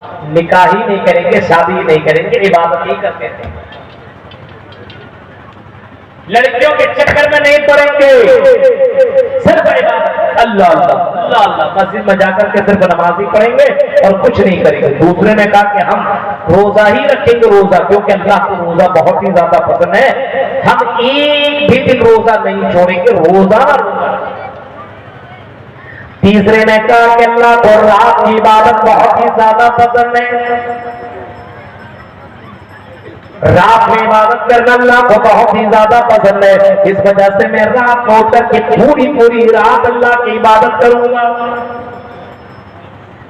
نکاح ہی نہیں کریں گے، شادی ہی نہیں کریں گے، عبادت ہی کرتے تھے، لڑکیوں کے چکر میں نہیں پڑیں گے، صرف عبادت اللہ اللہ اللہ اللہ، مسجد میں جا کر کے صرف نماز ہی پڑھیں گے اور کچھ نہیں کریں گے۔ دوسرے نے کہا کہ ہم روزہ ہی رکھیں گے، روزہ کیونکہ اللہ کو روزہ بہت ہی زیادہ پسند ہے، ہم ایک بھی دن روزہ نہیں چھوڑیں گے، روزہ تیسرے نے کہا کہ اللہ کو رات کی عبادت بہت ہی زیادہ پسند ہے، رات میں عبادت کرنا اللہ کو بہت ہی زیادہ پسند ہے، اس وجہ سے میں رات کو اٹھ کر کے پوری رات اللہ کی عبادت کروں گا۔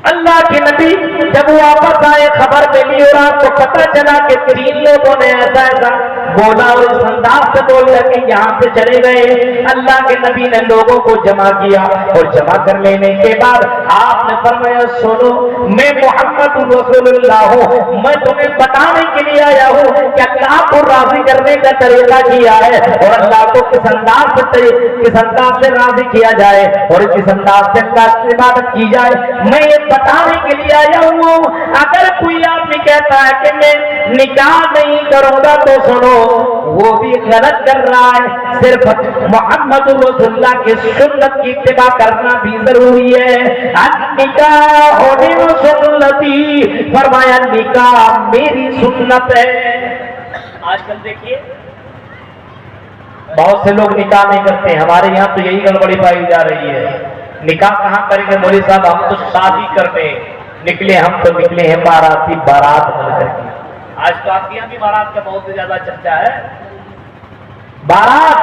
اللہ کے نبی جب واپس آئے خبر ملی اور آپ کو پتہ چلا کہ 3 لوگوں نے ایسا بولا اور اس انداز سے بول کر کے یہاں سے چلے گئے، اللہ کے نبی نے لوگوں کو جمع کیا اور جمع کر لینے کے بعد آپ نے فرمایا سنو، میں محمد رسول اللہ ہوں، میں تمہیں بتانے کے لیے آیا ہوں کہ اللہ کو راضی کرنے کا طریقہ کیا ہے اور اللہ کو کس انداز سے راضی کیا جائے اور کس انداز سے اللہ کی عبادت کی جائے، میں یہ بتانے کے لیے آیا ہوں۔ اگر کوئی آدمی کہتا ہے کہ میں نکاح نہیں کروں گا تو سنو، وہ بھی غلط کر رہا ہے، صرف محمد رسول اللہ کی سنت کی اتباع کرنا بھی ضروری ہے۔ نکاح ہونے سنتی، فرمایا نکاح میری سنت ہے۔ آج کل دیکھیے بہت سے لوگ نکاح نہیں کرتے، ہمارے یہاں تو یہی گڑبڑی پائی جا رہی ہے، نکاح کہاں کریں گے مولوی صاحب، ہم تو شادی کرنے نکلے، ہم تو نکلے ہیں باراتی، بارات بن کر کے۔ آج تو آپ کے یہاں بھی بارات کا بہت زیادہ چرچا ہے، بارات،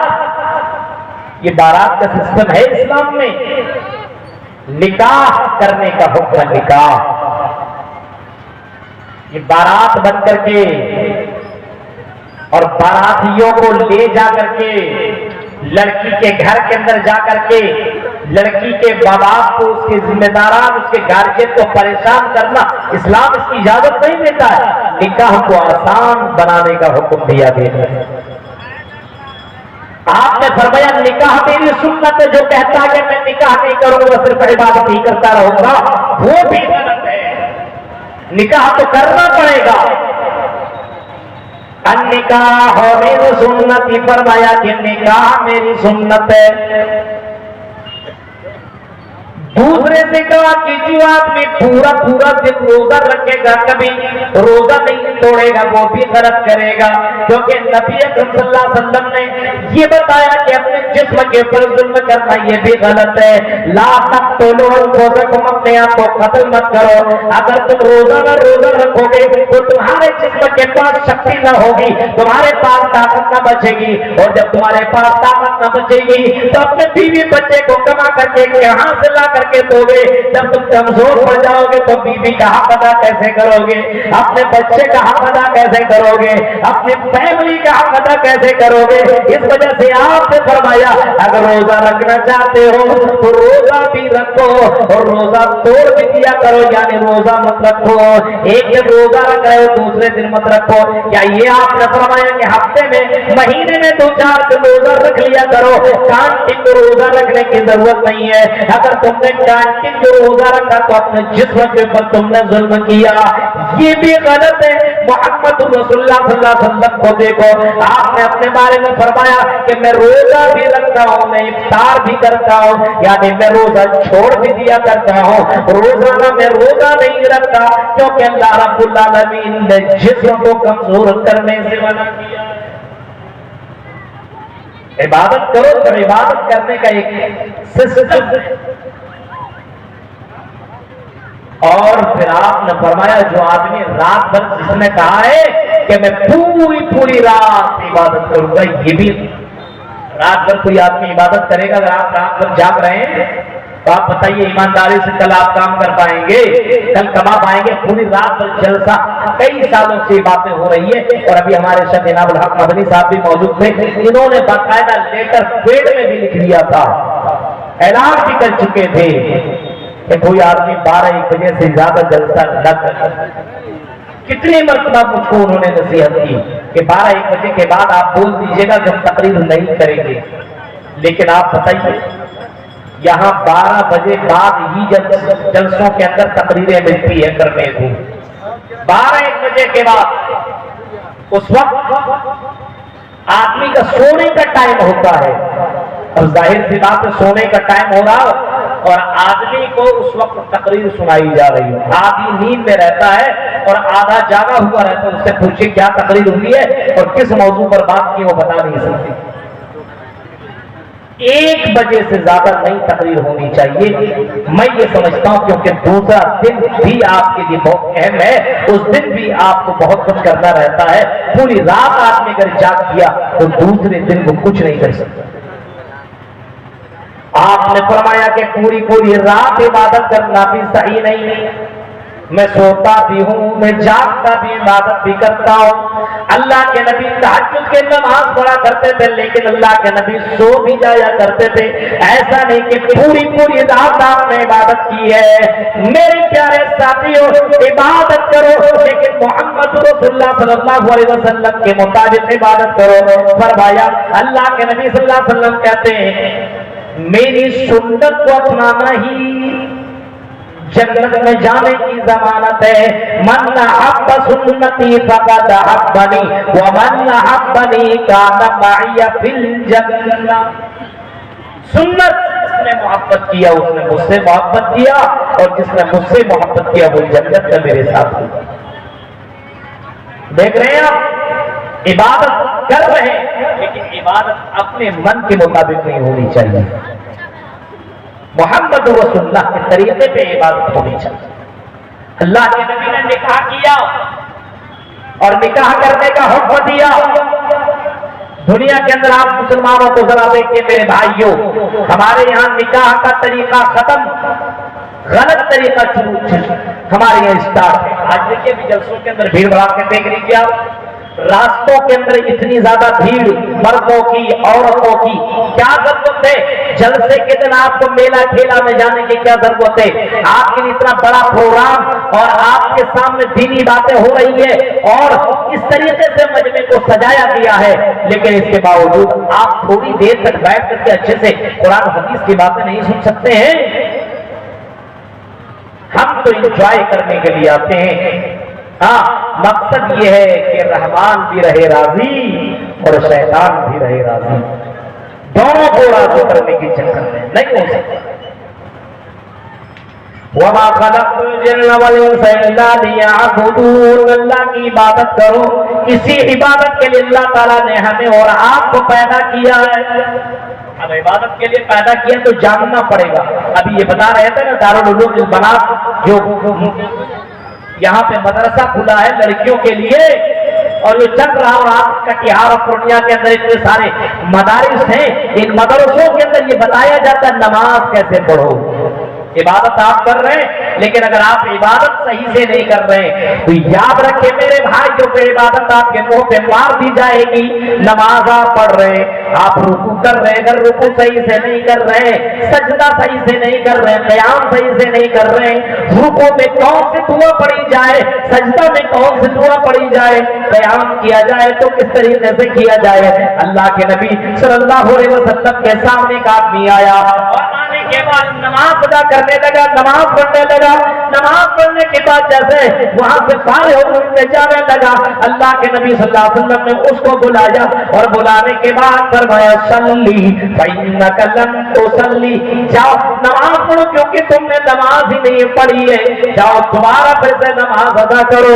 یہ بارات کا سسٹم ہے اسلام میں، نکاح کرنے کا حکم ہے، نکاح، یہ بارات بن کر کے اور باراتیوں کو لے جا کر کے لڑکی کے گھر کے اندر جا کر کے لڑکی کے باپ کو، اس کے ذمہ داران، اس کے گارجین کو پریشان کرنا اسلام اس کی اجازت نہیں دیتا ہے۔ نکاح کو آسان بنانے کا حکم دیا گیا ہے۔ آپ نے فرمایا نکاح میری سنت ہے، جو کہتا ہے کہ میں نکاح نہیں کروں گا صرف عبادت ہی کرتا رہوں گا وہ بھی غلط ہے، نکاح تو کرنا پڑے گا۔ نکاح میری سنت، فرمایا کہ نکاح میری سنت ہے۔ دوسرے سے کہا کہ جو آدمی پورا دن روزہ رکھے گا، کبھی روزہ نہیں توڑے گا، وہ بھی غلط کرے گا، کیونکہ نبی اکرم صلی اللہ علیہ وسلم نے یہ بتایا کہ اپنے جسم کے اوپر ظلم کرنا یہ بھی غلط ہے۔ لا تقتلوا انفسکم، اپنے آپ کو قتل مت کرو۔ اگر تم روزہ رکھو گے تو تمہارے جسم کے پاس شکتی نہ ہوگی، تمہارے پاس طاقت نہ بچے گی، اور جب تمہارے پاس طاقت نہ بچے گی تو اپنے بیوی بچے کو کما کر کے یہاں سے لا کر کے دو گے، جب تم کمزور پڑ جاؤ گے تو بیوی کا حق ادا کیسے کرو گے، اپنے بچے کا حق ادا کیسے کرو گے، اپنی فیملی کا حق ادا کیسے کرو گے؟ اس وجہ سے آپ نے فرمایا اگر روزہ رکھنا چاہتے ہو تو روزہ بھی رکھو اور روزہ توڑ بھی دیا کرو، یعنی روزہ مت رکھو، ایک دن روزہ رکھ رہے ہو دوسرے دن مت رکھو۔ یا یہ آپ نے فرمایا کہ ہفتے میں مہینے میں 2-4 دن روزہ رکھ لیا کرو، کانٹینیو روزہ رکھنے کی ضرورت نہیں ہے۔ اگر تم نے جو روزہ رکھا تو اپنے جسم کے اوپر تم نے ظلم کیا، یہ بھی غلط ہے۔ محمد رسول اللہ صلی اللہ علیہ وسلم کو دیکھو، آپ نے اپنے بارے میں فرمایا کہ میں روزہ بھی رکھتا ہوں، میں افطار بھی کرتا ہوں، یعنی میں روزہ چھوڑ بھی دیا کرتا ہوں، روزانہ میں روزہ نہیں رکھتا کیونکہ اللہ رب العالمین نے جسم کو کمزور کرنے سے منع کیا۔ عبادت کرو تو عبادت کرنے کا ایک سسٹم ہے۔ اور پھر آپ نے فرمایا جو آدمی رات بھر جس نے کہا ہے کہ میں پوری رات عبادت کروں گا، یہ بھی رات بھر کوئی آدمی عبادت کرے گا؟ اگر آپ رات بھر جاگ رہے ہیں تو آپ بتائیے ایمانداری سے کل آپ کام کر پائیں گے؟ کل کما پائیں گے؟ پوری رات بھر جلسہ، کئی سالوں سے باتیں ہو رہی ہے، اور ابھی ہمارے شیخ جناب الحق مدنی صاحب بھی موجود تھے، انہوں نے باقاعدہ لیٹر پیڈ میں بھی لکھ لیا تھا، اعلان بھی کر چکے تھے کہ کوئی آدمی 12-1 بجے سے زیادہ جلسہ نہ کرے۔ کتنی مرتبہ مجھ کو انہوں نے نصیحت کی کہ 12-1 بجے کے بعد آپ بول دیجیے گا کہ ہم تقریر نہیں کریں گے، لیکن آپ بتائیے یہاں 12 بجے بعد ہی جلسوں کے اندر تقریریں ملتی ہے کرنے کو، 12-1 बजे के बाद उस वक्त आदमी का सोने का टाइम होता है। अब जाहिर सी बात है, सोने का टाइम हो रहा हो और आदमी को उस वक्त तकरीर सुनाई जा रही हो, आदमी नींद में रहता है और आधा जागा हुआ रहता है, उससे पूछे क्या तकरीर हुई है और किस मौजू पर बात की, वो बता नहीं सकती। 1 बजे से ज्यादा नई तकरीर होनी चाहिए। मैं ये समझता हूं क्योंकि दूसरा दिन भी आपके लिए बहुत अहम है, उस दिन भी आपको बहुत कुछ करना रहता है। पूरी रात आदमी अगर जाग किया तो दूसरे दिन वो कुछ नहीं कर सकता। आपने फरमाया कि पूरी रात इबादत करना भी सही नहीं है। मैं सोता भी हूँ, मैं जागता भी, इबादत भी करता हूँ। अल्लाह के नबी तहज्जुद के नमाज पढ़ा करते थे, लेकिन अल्लाह के नबी सो भी जाया करते थे। ऐसा नहीं कि पूरी रात आपने इबादत की है। मेरे प्यारे साथियों, इबादत करो लेकिन मोहम्मद रसूलुल्लाह सल्लल्लाहु अलैहि वसल्लम के मुताबिक इबादत करो। फरमाया अल्लाह के नबी सल्लल्लाहु अलैहि वसल्लम कहते हैं, मेरी सुन्नत को अपनाना ही जन्नत में जाने की जमानत है। मन अहब्ब सुन्नती फक़द अहब्बनी व मन अहब्बनी कान मइया फिल जन्नह। सुन्नत जिसने मोहब्बत किया उसने मुझसे मोहब्बत किया और जिसने मुझसे मोहब्बत किया वो जन्नत में मेरे साथ होगा। देख रहे हैं आप, इबादत कर रहे हैं लेकिन इबादत अपने मन के मुताबिक नहीं होनी चाहिए। मोहम्मद रसूलुल्लाह के तरीके पे इबादत होनी चाहिए। अल्लाह के नबी ने निकाह किया और निकाह करने का हुक्म दिया। दुनिया के अंदर आप मुसलमानों को जरा देखिए मेरे भाइयों, हमारे यहाँ निकाह का तरीका खत्म, गलत तरीका हमारे यहाँ स्टार्ट है। आज देखिए भी जलसों के अंदर भीड़ भड़ा के देख लीजिए आप, रास्तों के अंदर इतनी ज्यादा भीड़, मर्दों की, औरतों की, क्या जरूरत है? जलसे के दिन आपको मेला ठेला में जाने की क्या जरूरत है? आपके लिए इतना बड़ा प्रोग्राम और आपके सामने दीनी बातें हो रही है और इस तरीके से मजमे को सजाया गया है, लेकिन इसके बावजूद आप थोड़ी देर तक बैठ करके अच्छे से कुरान हदीस की बातें नहीं सुन सकते हैं। हम तो एंजॉय करने के लिए आते हैं। हाँ, मकसद ये है कि रहमान भी रहे राजी और शैतान भी रहे राजी, दोनों को राजी करने की चक्कर में नहीं हो सकता। वमा खलक़तुल जिन्न वल इंसा इल्ला लियअबुदून। अल्लाह की इबादत करो, इसी इबादत के लिए अल्लाह ताला ने हमें और आपको पैदा किया है। अब इबादत के लिए पैदा किया तो जानना पड़ेगा। अभी ये बता रहे थे ना, दारुल उलूम बना जो यहाँ पे मदरसा खुला है लड़कियों के लिए और ये चल रहा, और आप कटिहार और पूर्णिया के अंदर इतने सारे मदारिस हैं, इन मदरसों के अंदर ये बताया जाता है नमाज कैसे पढ़ो। इबादत आप कर रहे हैं, लेकिन अगर आप इबादत सही से नहीं कर रहे तो याद रखें मेरे भाइयों पे इबादत आपके मुंह पे मार दी जाएगी। नमाज आप पढ़ रहे, आप रुकू कर रहे, अगर रुकू सही से नहीं कर रहे, सजदा सही से नहीं कर रहे, क़याम सही से नहीं कर रहे, रुकू में कौन सी दुआ पढ़ी जाए, सजदा में कौन सी दुआ पढ़ी जाए, क़याम किया जाए तो किस तरीके से किया जाए। अल्लाह के नबी सल्लल्लाहु अलैहि वसल्लम के सामने एक आदमी आया और आने के बाद नमाज अदा करने लगा, नमाज पढ़ने लगा। नमाज पढ़ने के बाद जैसे वहां से फारे होकर जाने लगा, अल्लाह के नबी सल्लल्लाहु अलैहि वसल्लम ने उसको बुलाया और बुलाने के बाद फरमाया सल्ली फइन्नका लम तुसल्ली, जाओ नमाज पढ़ो क्योंकि तुमने नमाज ही नहीं पढ़ी है, जाओ दोबारा फिर से नमाज अदा करो।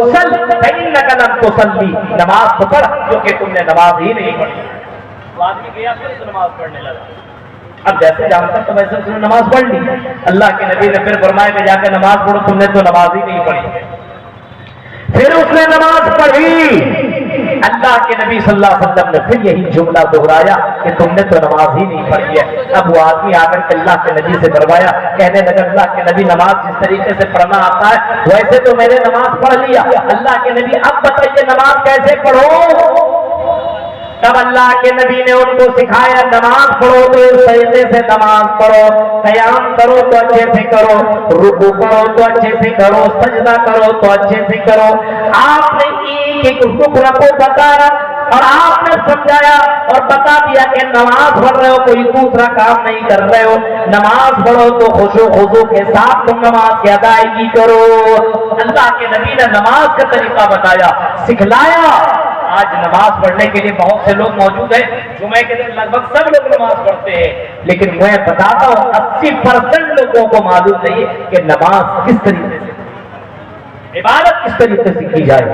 सल फइन्नका लम तुसल्ली, नमाज तो पढ़ क्योंकि तुमने नमाज ही नहीं पढ़ी। तो आदमी गया फिर से नमाज पढ़ने लगा। अब जैसे जानता तो वैसे उसने नमाज पढ़ ली। अल्लाह के नबी ने फिर फरमाया कि जाकर नमाज पढ़ो, तुमने तो नमाज ही नहीं पढ़ी। फिर उसने नमाज पढ़ी। अल्लाह के नबी सल्लल्लाहु अलैहि वसल्लम ने फिर यही जुमला दोहराया कि तुमने तो नमाज ही नहीं पढ़ी है। अब वो आदमी आकर के अल्लाह के नबी से फरमाया, कहने लगा अल्लाह के नबी नमाज जिस तरीके से पढ़ना आता है वैसे तो मैंने नमाज पढ़ लिया। अल्लाह के नबी अब बताइए नमाज कैसे पढ़ो। तब अल्लाह के नबी ने उनको सिखाया, नमाज पढ़ो तो सजदे से नमाज पढ़ो, क़याम करो तो अच्छे से करो, रुकू करो तो अच्छे से करो, सजदा करो तो अच्छे से करो। आपने एक एक रुकन को बताया, اور آپ نے سمجھایا اور بتا دیا کہ نماز پڑھ رہے ہو کوئی دوسرا کام نہیں کر رہے ہو، نماز پڑھو تو خشوع خضوع کے ساتھ تم نماز کی ادائیگی کرو۔ اللہ کے نبی نے نماز کا طریقہ بتایا، سکھلایا۔ آج نماز پڑھنے کے لیے بہت سے لوگ موجود ہیں، جمعے کے دن لگ بھگ سب لوگ نماز پڑھتے ہیں، لیکن میں بتاتا ہوں 80% لوگوں کو معلوم نہیں کہ نماز کس طریقے سے، عبادت کس طریقے سے کی جائے۔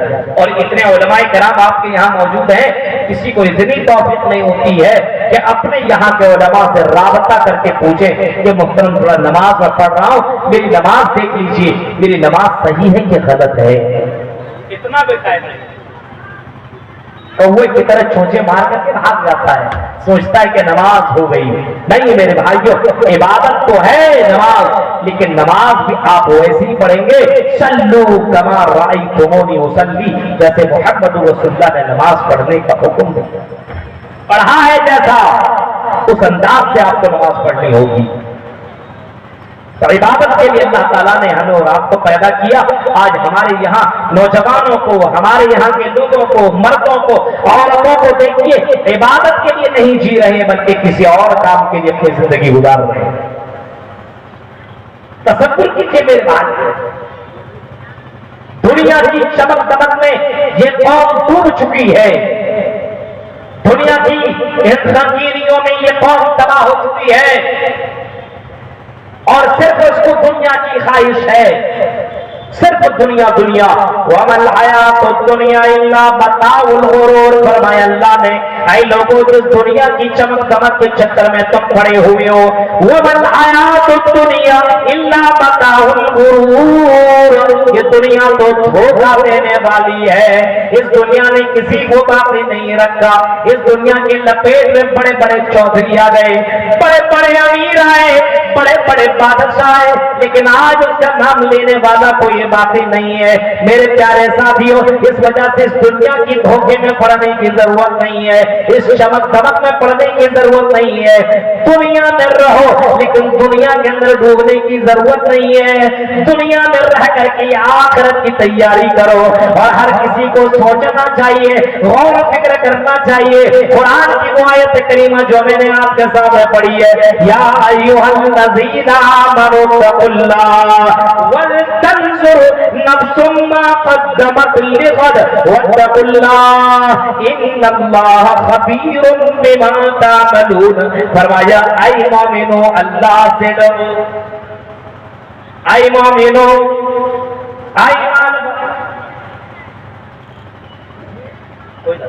اور اتنے علماء کرام آپ کے یہاں موجود ہیں، کسی کو اتنی توفیق نہیں ہوتی ہے کہ اپنے یہاں کے علماء سے رابطہ کر کے پوچھے کہ محترم تھوڑا نماز میں پڑھ رہا ہوں، میری نماز دیکھ لیجیے، میری نماز صحیح ہے کہ غلط ہے۔ اتنا بھی ٹائم نہیں، کوے کی طرح چونچے مار کر کے بھاگ جاتا ہے، سوچتا ہے کہ نماز ہو گئی۔ نہیں میرے بھائیوں، عبادت تو ہے نماز، لیکن نماز بھی آپ ویسے ہی پڑھیں گے، صلو کما رأیتمونی اصلی، جیسے محمد رسول اللہ نے نماز پڑھنے کا حکم دیا، پڑھا ہے جیسا اس انداز سے آپ کو نماز پڑھنی ہوگی۔ تو عبادت کے لیے اللہ تعالیٰ نے ہمیں اور آپ کو پیدا کیا۔ آج ہمارے یہاں نوجوانوں کو، ہمارے یہاں کے لوگوں کو، مردوں کو، عورتوں کو دیکھیے، عبادت کے لیے نہیں جی رہے ہیں بلکہ کسی اور کام کے لیے اپنی زندگی گزار رہے ہیں۔ تصور کیجیے میرے بھائی، دنیا کی چمک دمک میں یہ قوم ڈوب چکی ہے، دنیا کی رنگینیوں میں یہ قوم تباہ ہو چکی ہے، اور صرف اس کو دنیا کی خواہش ہے، صرف دنیا دنیا۔ وَمَا الْحَيَاةُ الدُّنْيَا إِلَّا مَتَاعُ الْغُرُورِ، فرمایا اللہ نے، اے لوگوں جس دنیا کی چمک دمک کے چکر میں تم پڑے ہوئے ہو، وَمَا الْحَيَاةُ الدُّنْيَا إِلَّا مَتَاعُ الْغُرُورِ، یہ دنیا تو دھوکہ دینے والی ہے، اس دنیا نے کسی کو باقی نہیں رکھا، اس دنیا کی لپیٹ میں بڑے بڑے چودھری آ گئے، بڑے بڑے امیر آئے، بڑے بڑے بادشاہ آئے، لیکن آج اس کا نام لینے والا کوئی باقی نہیں ہے۔ میرے پیارے ساتھیوں، اس وجہ سے اس دنیا کی دھوکے میں پڑنے کی ضرورت نہیں ہے، اس چمک دمک میں پڑنے کی ضرورت نہیں ہے۔ دنیا میں رہو لیکن دنیا کے اندر ڈوبنے کی ضرورت نہیں ہے، دنیا میں رہ کر کے آخرت کی تیاری کرو۔ اور ہر کسی کو سوچنا چاہیے، غور و فکر کرنا چاہیے۔ قرآن کی وہ آیت کریمہ جو میں نے آپ کے سامنے پڑھی ہے، یا ایھا الذین آمنوا اتقوا اللہ ولتنظر نفس ما قدمت لغد واتقوا اللہ ان اللہ خبیر بما تعملون، فرمایا اے مومنو اللہ سے ڈرو، اے مومنو، اے ایمان کوئی نہ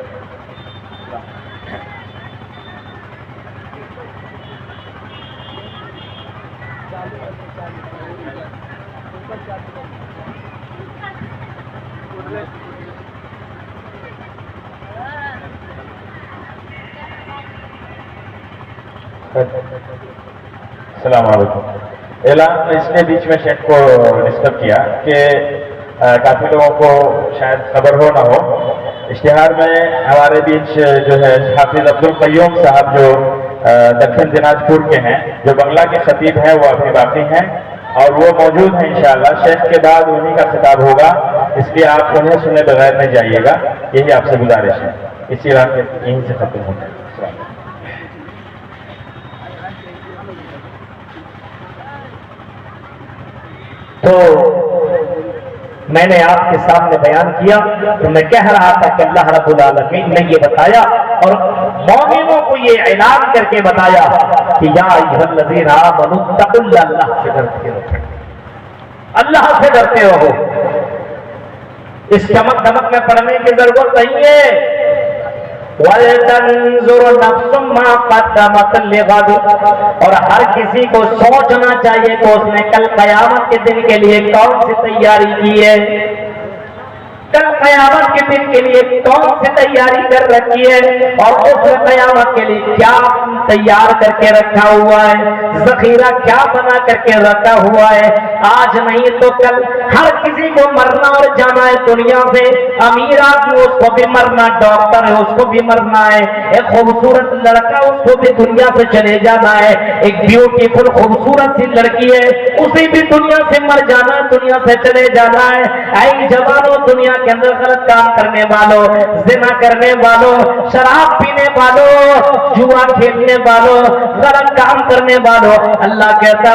السلام علیکم۔ اعلان اس نے بیچ میں شیخ کو ڈسٹرب کیا کہ کافی لوگوں کو شاید خبر ہو نہ ہو، اشتہار میں ہمارے بیچ جو ہے حافظ عبدالقیوم صاحب جو دکن دناج پور کے ہیں، جو بنگلہ کے خطیب ہیں، وہ ابھی باقی ہیں اور وہ موجود ہیں انشاءاللہ۔ شیخ کے بعد انہی کا خطاب ہوگا، اس لیے آپ انہیں سنے بغیر نہیں جائیے گا، یہی آپ سے گزارش ہے۔ اسی اعلان کے یہیں سے ختم ہوتا ہے۔ تو میں نے آپ کے سامنے بیان کیا تو میں کہہ رہا تھا کہ اللہ رب العالمین نے یہ بتایا اور مومنوں کو یہ اعلان کر کے بتایا کہ یا ایھا الذین آمنوا اتقوا اللہ، اللہ سے ڈرتے رہو، اللہ سے ڈرتے رہو۔ اس چمک دمک میں پڑھنے کی ضرورت نہیں ہے۔ وَلْتَنْظُرْ نَفْسٌ مَا قَدَّمَتْ لِغَدٍ، اور ہر کسی کو سوچنا چاہیے کہ اس نے کل قیامت کے دن کے لیے کون سی تیاری کی ہے، کل قیامت کے دن کے لیے کون سی تیاری کر رکھی ہے، اور اس قیامت کے لیے کیا تیار کر کے رکھا ہوا ہے، ذخیرہ کیا بنا کر کے رکھا ہوا ہے۔ آج نہیں تو کل ہر کسی کو مرنا اور جانا ہے دنیا سے، امیر آدمی اس کو بھی مرنا، ڈاکٹر ہے اس کو بھی مرنا ہے، ایک خوبصورت لڑکا اس کو بھی دنیا سے چلے جانا ہے، ایک بیوٹیفل خوبصورت سی لڑکی ہے اسے بھی دنیا سے مر جانا ہے، دنیا سے چلے جانا ہے۔ اے جوانوں، دنیا के अंदर गलत काम करने वालों, जिना करने वालों, शराब पीने वालों, जुआ खेलने वालों, गलत काम करने वालों, अल्लाह कहता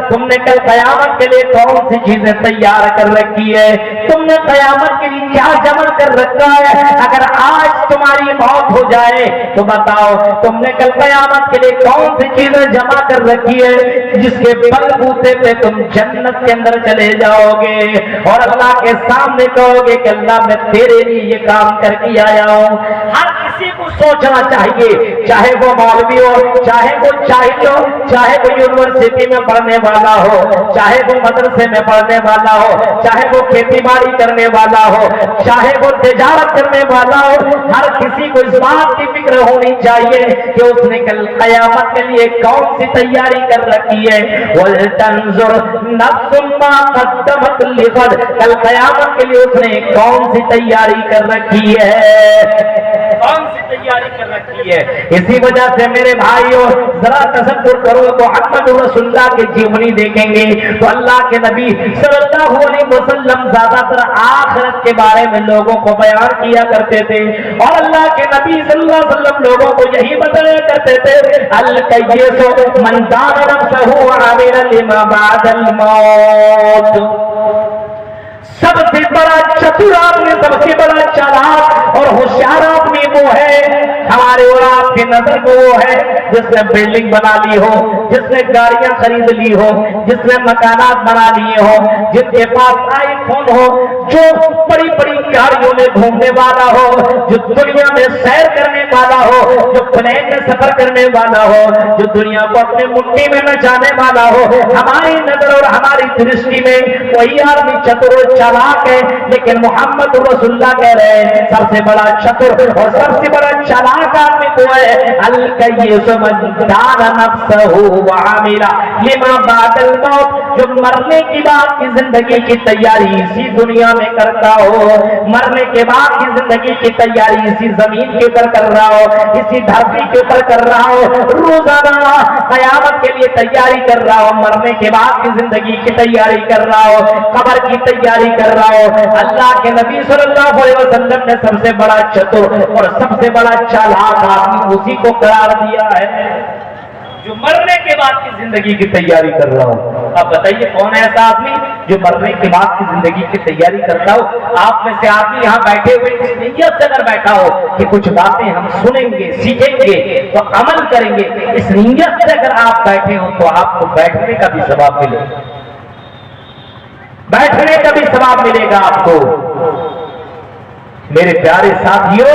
तुमने कल कयामत के लिए कौन सी चीजें तैयार कर रखी है, तुमने कयामत के लिए क्या जमा कर रखा है। अगर आज तुम्हारी मौत हो जाए तो बताओ तुमने कल कयामत के लिए कौन सी चीजें जमा कर रखी है जिसके बलबूते पे तुम जन्नत के अंदर चले जाओगे और अल्लाह के सामने कहोगे कि अल्लाह मैं तेरे लिए ये काम करके आया हूँ। हर किसी को सोचना चाहिए, चाहे वो मौलवी हो, चाहे वो जाहिल हो, चाहे वो यूनिवर्सिटी में पढ़ने वाला हो, चाहे वो मदरसे में पढ़ने वाला हो, चाहे वो खेती बाड़ी करने वाला हो, चाहे वो तिजारत करने वाला हो, हर किसी को इस बात की फिक्र होनी चाहिए कि उसने कल कयामत के लिए कौन सी तैयारी कर रखी है। वल्तंजुर नफ्सुम मा क़द्दमत लिग़द, कल कयामत के लिए उसने कौन सी तैयारी कर रखी है, कौन सी तैयारी कर रखी है। इसी वजह से मेरे भाइयों जरा तसव्वुर करो तो मोहम्मद रसूलुल्लाह की जीवनी देखेंगे तो अल्लाह के नबी सल्लल्लाहु अलैहि वसल्लम ज्यादातर आखिरत के बारे में लोगों को बयान किया करते थे और अल्लाह के नबी सल्लल्लाहु अलैहि वसल्लम लोगों को यही बताया करते थे अल कय्यसु मन दाना नफ्सहु व अमिला लिमा बअदल मौत। सबसे बड़ा चतुर आदमी, सबसे बड़ा चालाक और होशियार आदमी वो है हमारे और आपकी नजर में वो है जिसने बिल्डिंग बना ली हो, जिसने गाड़ियां खरीद ली हो, जिसने मकानात बना लिए हो, जिसके पास आईफोन हो, जो बड़ी बड़ी गाड़ियों में घूमने वाला हो, जो दुनिया में सैर करने वाला हो, जो प्लेन में सफर करने वाला हो, जो दुनिया को अपने मुट्ठी में नचाने वाला हो। हमारी नजर और हमारी दृष्टि में वही आदमी चतुर और चालाक है, लेकिन मोहम्मद रसूलुल्लाह कह रहे हैं सबसे बड़ा चतुर और सबसे बड़ा चालाक आदमी वो है अल कय्यसु मन दाना नफ्सहु व अमिला लिमा बअदल मौत, जो मरने के बाद की जिंदगी की तैयारी इसी दुनिया में करता हो, मरने के बाद की जिंदगी की तैयारी इसी जमीन के ऊपर कर रहा हो, इसी धरती के ऊपर कर रहा हो, रोजाना कयामत के लिए तैयारी कर रहा हो, मरने के बाद की जिंदगी की तैयारी कर रहा हो, कब्र की तैयारी कर रहा हो। अल्लाह के नबी सल्लल्लाहु अलैहि वसल्लम ने सबसे बड़ा चतुर और सबसे बड़ा चालाक आदमी उसी को करार दिया है जो मरने के बाद की जिंदगी की तैयारी कर रहा हो। आप बताइए कौन है ऐसा आदमी जो मरने के बाद की जिंदगी की तैयारी करता हो। आप में से आदमी यहाँ बैठे हुए इस नीयत से अगर बैठा हो कि कुछ बातें हम सुनेंगे, सीखेंगे तो अमल करेंगे, इस नीयत से अगर आप बैठे हो तो आपको बैठने का भी सवाब मिलेगा, बैठने का भी सवाब मिलेगा आपको। मेरे प्यारे साथियों,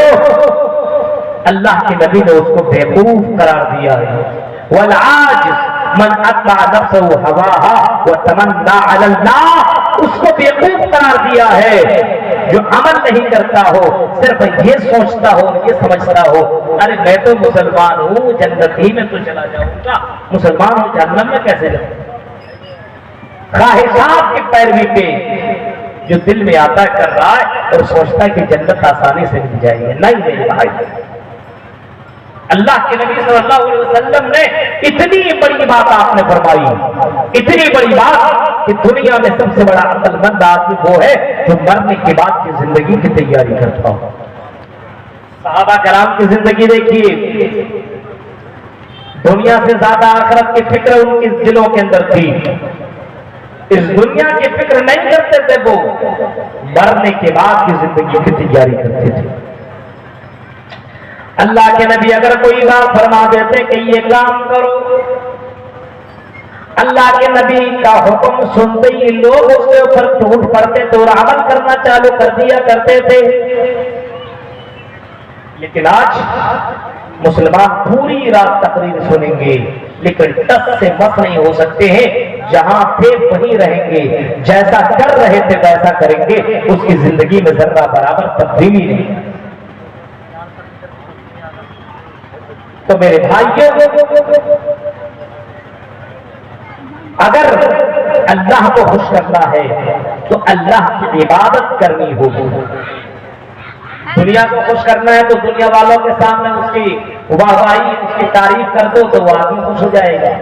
अल्लाह के नबी ने उसको बेवकूफ करार दिया है। वल आजिज़ मन अत्बा नफ्सहु हवाहा व तमन्ना अलल्लाह, उसको बेवकूफ करार दिया है जो अमल नहीं करता हो, सिर्फ ये सोचता हो, ये समझता हो अरे मैं तो मुसलमान हूँ, जन्नत ही में तो चला जाऊंगा, मुसलमान हूँ जहन्नम में कैसे जाऊंगा। ख्वाहिशात की पैरवी पे जो दिल में आता कर रहा है और सोचता है कि जन्नत आसानी से मिल जाएगी। नहीं मेरे भाई, अल्लाह के नबी सल्लल्लाहु अलैहि वसल्लम ने इतनी बड़ी बात आपने फरमाई, इतनी बड़ी बात कि दुनिया में सबसे बड़ा अक्लमंद आदमी वो है जो मरने के बाद की जिंदगी की तैयारी करता हो। सहाबा कराम की जिंदगी देखिए, दुनिया से ज्यादा आखिरत की फिक्र उनके दिलों के अंदर थी। इस दुनिया की फिक्र नहीं करते थे, वो मरने के बाद की जिंदगी की तैयारी करते थे। अल्लाह के नबी अगर कोई बात फरमा देते कि ये काम करो, अल्लाह के नबी का हुक्म सुनते ही लोग उसके ऊपर टूट पड़ते थे और अमल करना चालू कर दिया करते थे। लेकिन आज मुसलमान पूरी रात तकरीर सुनेंगे लेकिन टस से मस नहीं हो सकते हैं, जहां थे वहीं रहेंगे, जैसा कर रहे थे वैसा करेंगे, उसकी जिंदगी में जर्रा बराबर तब्दीली नहीं। तो मेरे भाइयों, अगर अल्लाह को खुश करना है तो अल्लाह की इबादत करनी होगी। दुनिया को खुश करना है तो दुनिया वालों के सामने उसकी वाहवाही, उसकी तारीफ कर दो तो वो आदमी खुश हो जाएगा।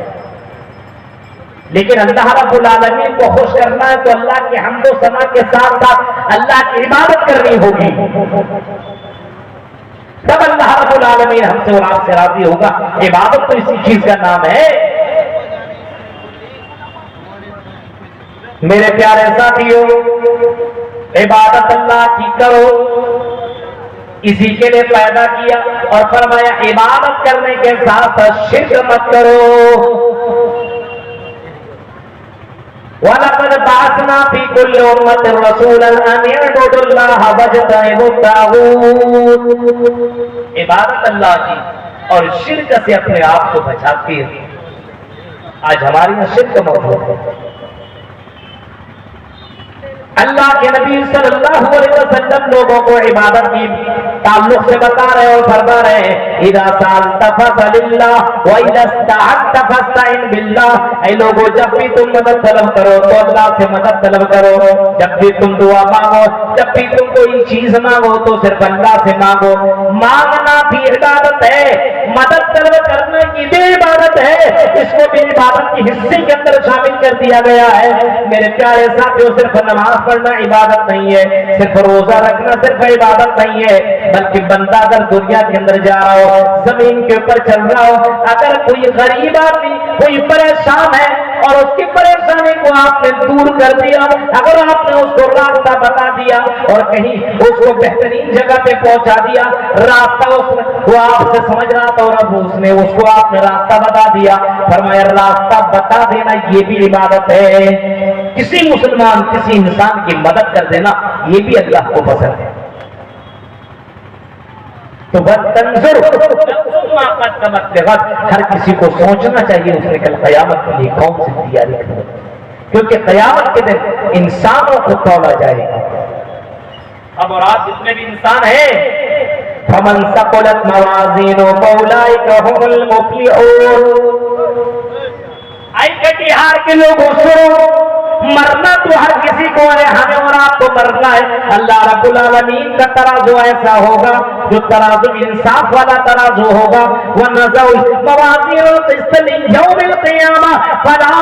لیکن اللہ رب العالمین کو خوش کرنا ہے تو اللہ کی حمد و ثنا کے ساتھ ساتھ اللہ کی عبادت کرنی ہوگی، تب اللہ رب العالمین ہم سے اور آپ سے راضی ہوگا۔ عبادت تو اسی چیز کا نام ہے۔ میرے پیارے ساتھیوں، عبادت اللہ کی کرو، اسی کے لیے پیدا کیا اور فرمایا عبادت کرنے کے ساتھ شرک مت کرو۔ وَلَقَدْ بَعَثْنَا فِي كُلِّ أُمَّةٍ رَسُولًا أَنِ اعْبُدُوا اللَّهَ وَاجْتَنِبُوا الطَّاغُوتَ۔ عبادت اللہ کی اور شرک سے اپنے آپ کو بچاتی ہے۔ آج ہماری یہاں شرک موجود ہے۔ اللہ کے نبی صلی اللہ علیہ وسلم لوگوں کو عبادت کی تعلق سے بتا رہے اور فرما رہے ہیں اذا سألت فاسأل اللہ واذا استعنت فاستعن باللہ۔ اے لوگوں، جب بھی تم مدد طلب کرو تو اللہ سے مدد طلب کرو، جب بھی تم دعا مانگو، جب بھی تم کوئی چیز مانگو تو صرف اللہ سے مانگو۔ مانگنا بھی عبادت ہے، مدد طلب کرنے کی بھی عبادت ہے، اس کو بھی عبادت کی حصے کے اندر شامل کر دیا گیا ہے۔ میرے پیارے ساتھیوں، صرف نماز پڑھنا عبادت نہیں ہے، صرف روزہ رکھنا صرف عبادت نہیں ہے، بلکہ بندہ اگر دنیا کے اندر جا رہا ہو، زمین کے اوپر چل رہا ہو، اگر کوئی غریب آدمی کوئی پریشان ہے اور اس کی پریشانی کو آپ نے دور کر دیا، اگر آپ نے اس کو راستہ بتا دیا اور کہیں اس کو بہترین جگہ پہ پہنچا دیا، راستہ وہ آپ سے سمجھ رہا تھا اور اب اس کو آپ نے راستہ بتا دیا، فرمایا راستہ بتا دینا یہ بھی عبادت ہے۔ کسی مسلمان کسی انسان کی مدد کر دینا یہ بھی اللہ کو پسند ہے۔ تو تنظر ہر کسی کو سوچنا چاہیے اس نے کل قیامت کے لیے کون سی تیاری کرے، کیونکہ قیامت کے دن انسانوں کو تولا جائے گا۔ اب اور آپ جتنے بھی انسان ہیں، فمن ثقلت موازینہ فاولئک هم المفلحون۔ آئی کٹیہار کے لوگوں سنو، مرنا تو ہر کسی کو ہے، ہمیں اور آپ کو مرنا ہے۔ اللہ رب العالمین کا ترازو ایسا ہوگا جو ترازو انصاف والا ترازو ہوگا۔ وَنَزَعُ الْمَوَازِينَ الْقِسْطَ لِيَوْمِ الْقِيَامَةِ فَلَا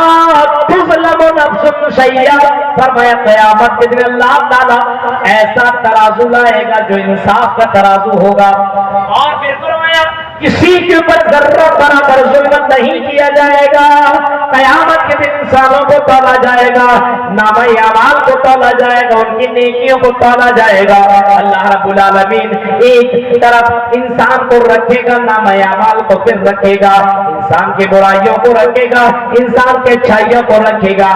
تُظْلَمُ نَفْسٌ شَيْئًا۔ فرمایا قیامت کے دن اللہ تعالیٰ ایسا ترازو لائے گا جو انصاف کا ترازو ہوگا، اور پھر فرمایا کسی کے اوپر ذرہ برابر ظلم نہیں کیا جائے گا۔ قیامت کے دن انسانوں کو تولا جائے گا، نامہ اعمال کو تولا جائے گا، ان کی نیکیوں کو تولا جائے گا۔ اللہ رب العالمین ایک طرف انسان کو رکھے گا، نامہ اعمال کو پھر رکھے گا، انسان کی برائیوں کو رکھے گا، انسان کے اچھائیوں کو رکھے گا۔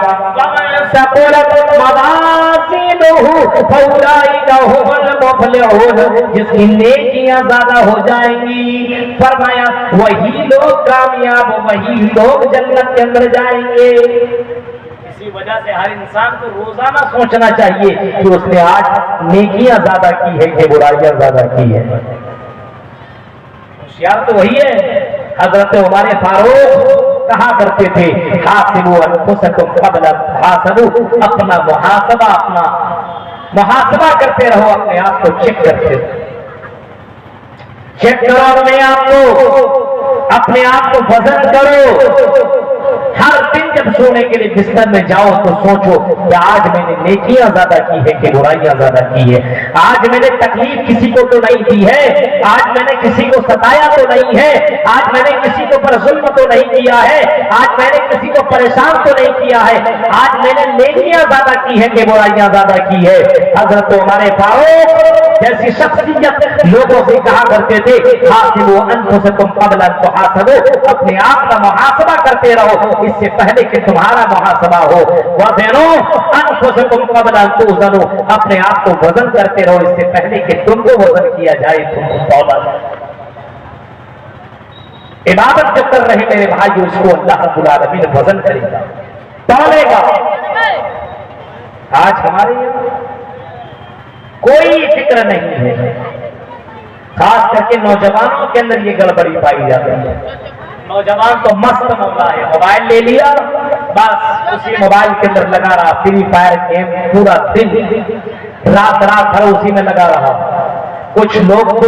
جس کی نیکیاں زیادہ ہو جائیں گی، فرمایا وہی لوگ کامیاب، وہی لوگ جنت کے اندر جائیں گے۔ اسی وجہ سے ہر انسان کو روزانہ سوچنا چاہیے کہ اس نے آج نیکیاں زیادہ کی ہے کہ برائیاں زیادہ کی ہے۔ ہوشیار تو وہی ہے۔ حضرت عمر فاروق کہا کرتے تھے حاسبوا انفسکم قبل ان تحاسبوا، اپنا محاسبہ کرتے رہو، اپنے آپ کو چیک کرتے رہو، چیک کرو اپنے آپ کو وزن کرو۔ ہر دن جب سونے کے لیے بستر میں جاؤ تو سوچو کہ آج میں نے نیکیاں زیادہ کی ہے کہ برائیاں زیادہ کی ہے، آج میں نے تکلیف کسی کو تو نہیں دی ہے، آج میں نے کسی کو ستایا تو نہیں ہے، آج میں نے کسی کو پر ظلم تو نہیں کیا ہے، آج میں نے کسی کو پریشان تو نہیں کیا ہے، آج میں نے نیکیاں زیادہ کی ہے کہ برائیاں زیادہ کی ہے۔ حضرت عمر فاروق جیسی شخصیت لوگوں سے کہا کرتے تھے حاسبوا انفسکم قبل ان تحاسبوا، اپنے آپ کا محاسبہ کرتے رہو اس سے پہلے کہ تمہارا محاسبہ ہو۔ وزنوا انفسکم قبل ان توزنوا، اپنے آپ کو وزن کرتے رہو اس سے پہلے کہ تم کو وزن کیا جائے، تم کو تولا جائے۔ عبادت جو کر رہے میرے بھائیو، اس کو اللہ رب العالمین وزن کرے گا، تولے گا۔ آج ہمارے یہاں کوئی فکر نہیں ہے، خاص کر کے نوجوانوں کے اندر یہ گڑبڑی پائی جاتی ہے۔ نوجوان تو مست مولا ہے، موبائل لے لیا بس اسی موبائل کے اندر لگا رہا، فری فائر گیم پورا دن رات بھر اسی میں لگا رہا۔ کچھ لوگ تو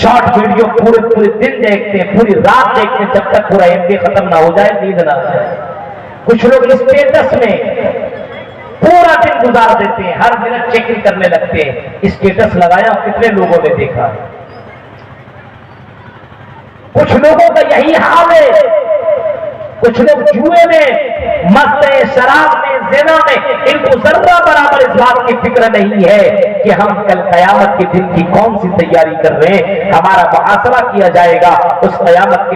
شارٹ ویڈیو پورے دن دیکھتے ہیں، پوری رات دیکھتے ہیں، جب تک پورا ایم بی ختم نہ ہو جائے، نیند نہ آ جائے۔ कुछ लोग स्टेटस में पूरा दिन गुजार देते हैं, हर मिनट चेकिंग करने लगते हैं, स्टेटस लगाया कितने लोगों ने देखा। कुछ लोगों का यही हाल है, कुछ लोग जुए में मस्त है, शराब में, ज़िना में, इनको जर्रा बराबर इस बात की फिक्र नहीं है कि हम कल कयामत के दिन की कौन सी तैयारी कर रहे हैं, हमारा मुहासबा किया जाएगा, उस कयामत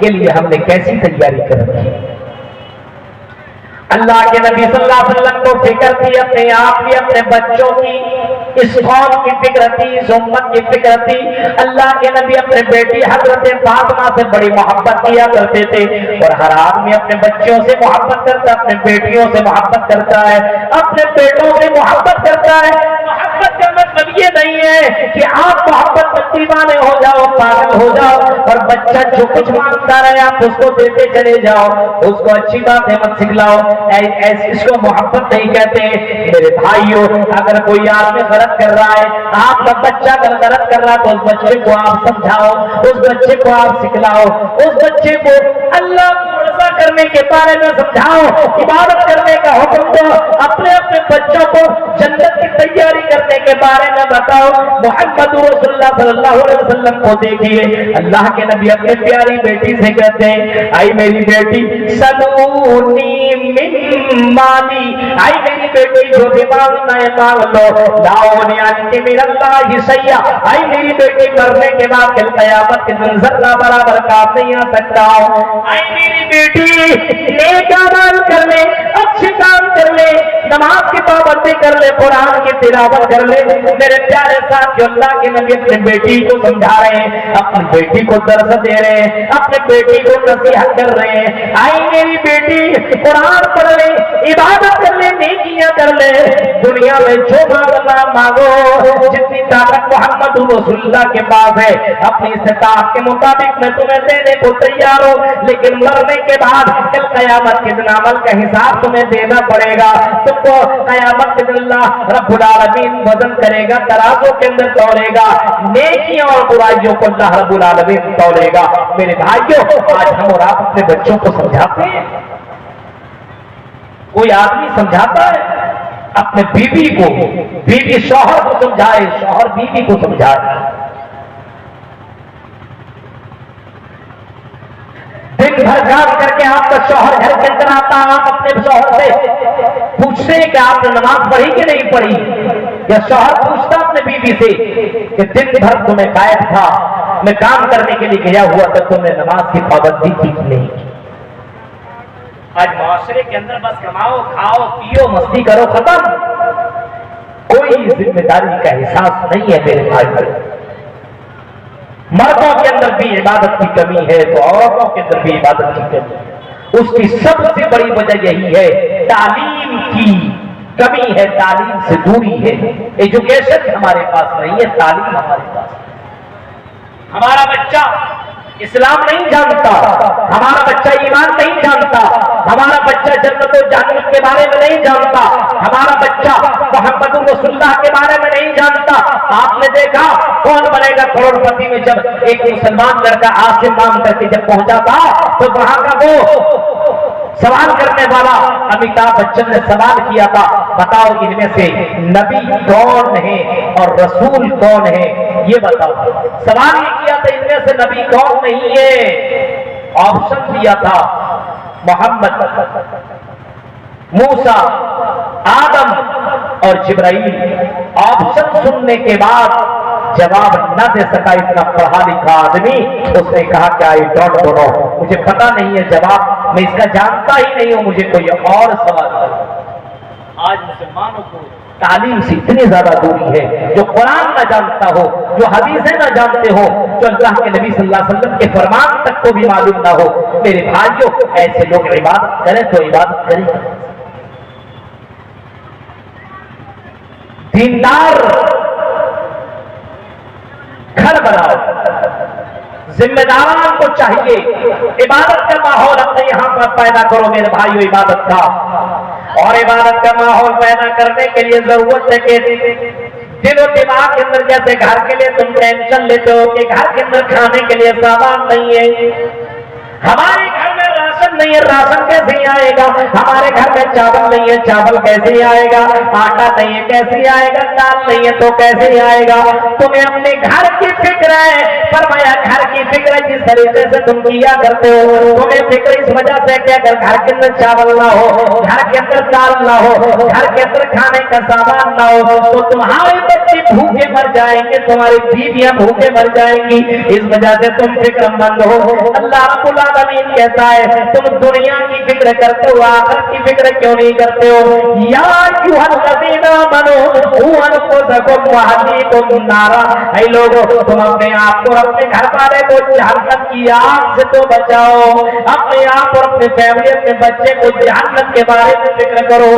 के लिए हमने कैसी तैयारी कर रखी है। अल्लाह के नबी सल्लल्लाहु अलैहि वसल्लम को फिक्र थी अपने आप की, अपने बच्चों की, इस कौम की फिक्र थी, इस उम्मत की फिक्र थी। अल्लाह के नबी अपने बेटी हजरत फातिमा से बड़ी मोहब्बत किया करते थे, और हर आदमी अपने बच्चों से मोहब्बत करता है, अपने बेटियों से मोहब्बत करता है, अपने बेटों से मोहब्बत करता है। मोहब्बत का मतलब ये नहीं है कि आप मोहब्बत में दीवाने हो जाओ, पागल हो जाओ, और बच्चा जो कुछ मांगता रहे आप उसको देते चले जाओ, उसको अच्छी बातें मत सिखलाओ, इसको मोहब्बत नहीं कहते। मेरे भाइयों, अगर कोई आदमी गलत कर रहा है, आपका बच्चा अगर गलत कर रहा है, तो उस बच्चे को आप समझाओ, उस बच्चे को आप सिखलाओ, उस बच्चे को अल्लाह को रज़ा करने के बारे में समझाओ, इबादत करने का हुक्म दो, अपने अपने बच्चों को जन्नत की तैयारी करने के बारे में बताओ। मोहम्मद रसूलुल्लाह सल्लल्लाहु अलैहि वसल्लम को देखिए, अल्लाह के नबी अपने प्यारी बेटी से कहते हैं, आई मेरी बेटी सलूनी मिन माली, आई मेरी बेटी जो भी मांगना है मांग लो, लाओ नियाती मिनल्लाहि सैया, आई मेरी बेटी मरने के बाद कल क़यामत के दिन ज़र्रा बराबर काम नहीं आ सकता। आई मेरी बेटी नेक अमल कर ले, अच्छे काम कर ले, नमाज की पाबंदी कर ले, कुरान की तिलावत कर ले। मेरे प्यारे साथियों, अल्लाह के नबी अपनी बेटी को समझा रहे हैं, अपनी बेटी को दर्स दे रहे हैं, अपनी बेटी को नसीहत कर रहे हैं। आई मेरी बेटी कुरान पढ़ ले, इबादत कर ले, नेकियां कर ले, दुनिया में जो मांगना मांगो, जितनी ताकत मोहम्मद रसूलुल्लाह के पास है अपनी इस्तिताअत के मुताबिक मैं तुम्हें देने को तैयार हूं, लेकिन मरने के बाद कल कयामत के दिन अमल का हिसाब तुम्हें देना पड़ेगा। तुमको कयामत के दिन अल्लाह रब्बुल आलमीन वजन करेगा, तराजू के अंदर तौलेगा, नेकियों और बुराइयों को अल्लाह रब्बुल आलमीन तौलेगा। मेरे भाइयों, आज हम और आप अपने बच्चों को समझाते हैं, कोई आदमी समझाता है अपने बीवी को, बीवी शौहर को समझाए, शौहर बीवी को समझाए। दिन भर काम करके आपका शौहर घर के अंदर आता, आप अपने शौहर से पूछते हैं कि आपने नमाज पढ़ी कि नहीं पढ़ी, या शौहर पूछता अपने बीवी से कि दिन भर तुम्हें गायब था, मैं काम करने के लिए गया हुआ था, तुमने नमाज की पाबंदी की कि नहीं की। आज माशरे के अंदर बस कमाओ, खाओ, पियो, मस्ती करो, खत्म, कोई जिम्मेदारी का एहसास नहीं है। मेरे भाई, मर्दों के अंदर भी इबादत की कमी है तो औरतों के अंदर भी इबादत की कमी है। उसकी सबसे बड़ी वजह यही है, तालीम की कमी है, तालीम से दूरी है। एजुकेशन हमारे पास नहीं है, तालीम हमारे पास। हमारा बच्चा इस्लाम नहीं जानता, हमारा बच्चा ईमान नहीं जानता, हमारा बच्चा जन्नत और जहन्नम के बारे में नहीं जानता, हमारा बच्चा मोहम्मद रसूलुल्लाह के बारे में नहीं जानता। आपने देखा कौन बनेगा करोड़पति में, जब एक मुसलमान लड़का आसिम नाम करके जब पहुंचा था, तो वहां का वो सवाल करने वाला अमिताभ बच्चन ने सवाल किया था, बताओ इनमें से नबी कौन है और रसूल कौन है, ये बताओ। सवाल ये किया था, इनमें से नबी कौन नहीं है। ऑप्शन दिया था, मोहम्मद, मूसा, आदम और जिब्राइल। ऑप्शन सुनने के बाद जवाब न दे सका इतना पढ़ा लिखा आदमी, उसने कहा कि आई डोंट नो, मुझे पता नहीं है जवाब, मैं इसका जानता ही नहीं हूं, मुझे कोई और सवाल है। आज मुसलमानों को तालीम से इतनी ज्यादा दूरी है, जो कुरान न जानता हो, जो हदीसें न जानते हो, जो अल्लाह के नबी सल्लल्लाहु अलैहि वसल्लम के फरमान तक को भी मालूम ना हो। मेरे भाइयों, ऐसे लोग इबादत करें तो इबादत करें। दीनदार घर बनाओ, जिम्मेदारान को चाहिए इबादत का माहौल अपने यहाँ पर पैदा करो। मेरे भाइयों, इबादत का और इबादत का माहौल पैदा करने के लिए जरूरत है कि दिलो दिमाग के अंदर, जैसे घर के लिए तुम टेंशन लेते हो कि घर के अंदर खाने के लिए सामान नहीं है, हमारे घर में राशन राशन नहीं है, राशन कैसे आएगा? हमारे घर में चावल नहीं है, चावल कैसे आएगा? आटा नहीं है, कैसे आएगा? दाल नहीं है तो कैसे आएगा? तुम्हें अपने घर की फिक्र है। फरमाया घर की फिक्र जिस तरीके से तुम किया करते हो, तुम्हें फिक्र इस वजह से कि अगर घर के अंदर चावल ना हो, घर के अंदर दाल ना हो, घर के अंदर खाने का सामान ना हो, तो तुम्हारे बच्चे भूखे मर जाएंगे, तुम्हारी बीवियां भूखे मर जाएंगी। इस वजह से तुम फिक्रमंद हो। अल्लाह रब्बुल आलमीन कहता है तुम दुनिया की फिक्र करते हो, आखिरत की फिक्र क्यों नहीं करते हो? या अय्युहल्लज़ीना आमनू क़ू अनफुसकुम व अहलीकुम नारा, ऐ लोगों तुम अपने आप को, अपने घर वाले को जहन्नम की आग से तो बचाओ, अपने आप और अपने फैमिली, अपने बच्चे को जहन्नम के बारे में फिक्र करो,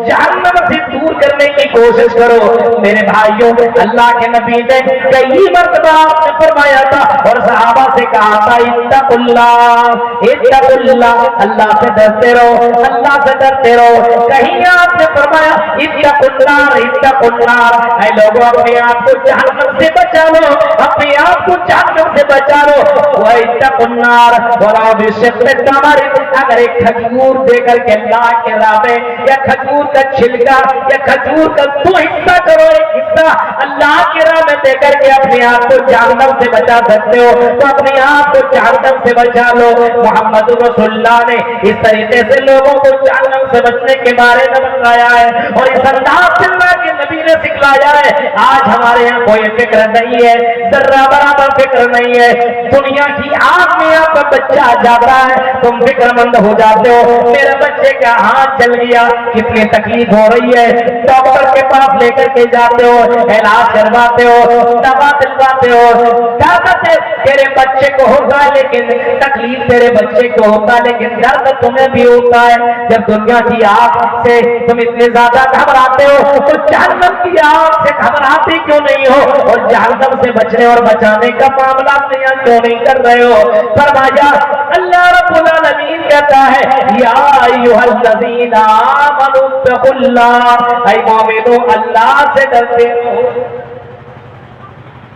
जहन्नम से दूर करने की कोशिश करो। मेरे भाइयों, अल्लाह के नबी ने कई मर्तबा आपने फरमाया था और सहाबा से कहा था इत्तकुल्लाह इत्तकुल्लाह, अल्लाह से डरते रहो, अल्लाह से डरते रहो। कहीं आपने फरमाया इत्तकुल्लाह इत्तकुल्लाह, ऐ लोगों अपने आप को जहन्नम से बचा लो, अपने आप को जहन्नम से बचा लो। वह इत्तकुन्नार वला बिशिक्क़ि तमर, अगर एक खजूर देकर के अल्लाह के राह में, या खजूर का छिलका या खजूर का दो हिस्सा करो, एक हिस्सा अल्लाह के राह में देकर के अपने आप को जहन्नम से बचा सकते हो, तो अपने आप को जहन्नम से बचा लो। मोहम्मद रसूलुल्लाह ने इस तरीके से लोगों को जहन्नम से बचने के बारे में बताया है और इस अंदाज से अल्लाह के नबी ने सिखलाया है। आज हमारे यहाँ कोई फिक्र नहीं है, जर्रा बराबर फिक्र नहीं है। दुनिया की आग में आपका बच्चा जाता है, तुम फिक्रमंद हो जाते हो, मेरे बच्चे का हाथ जल गया, कितनी तकलीफ हो रही है, डॉक्टर के पास लेकर के जाते हो, इलाज करवाते हो, दवा दिलवाते हो, ताकत तेरे बच्चे को होता है लेकिन तकलीफ तेरे बच्चे को होता है, लेकिन दर्द तुम्हें भी होता है। जब दुनिया की आग से तुम इतने ज्यादा घबराते हो तो जहन्नम की आग से घबराते क्यों नहीं हो? और जहन्नम से बचने और बचाने का मामला क्यों नहीं कर रहे हो? फरमाया अल्लाह रब्बुल आलमीन कहता है या अय्युहल्लज़ीना आमनू तक़ुल्लाह, ऐ मोमिनो अल्लाह से डरते हो,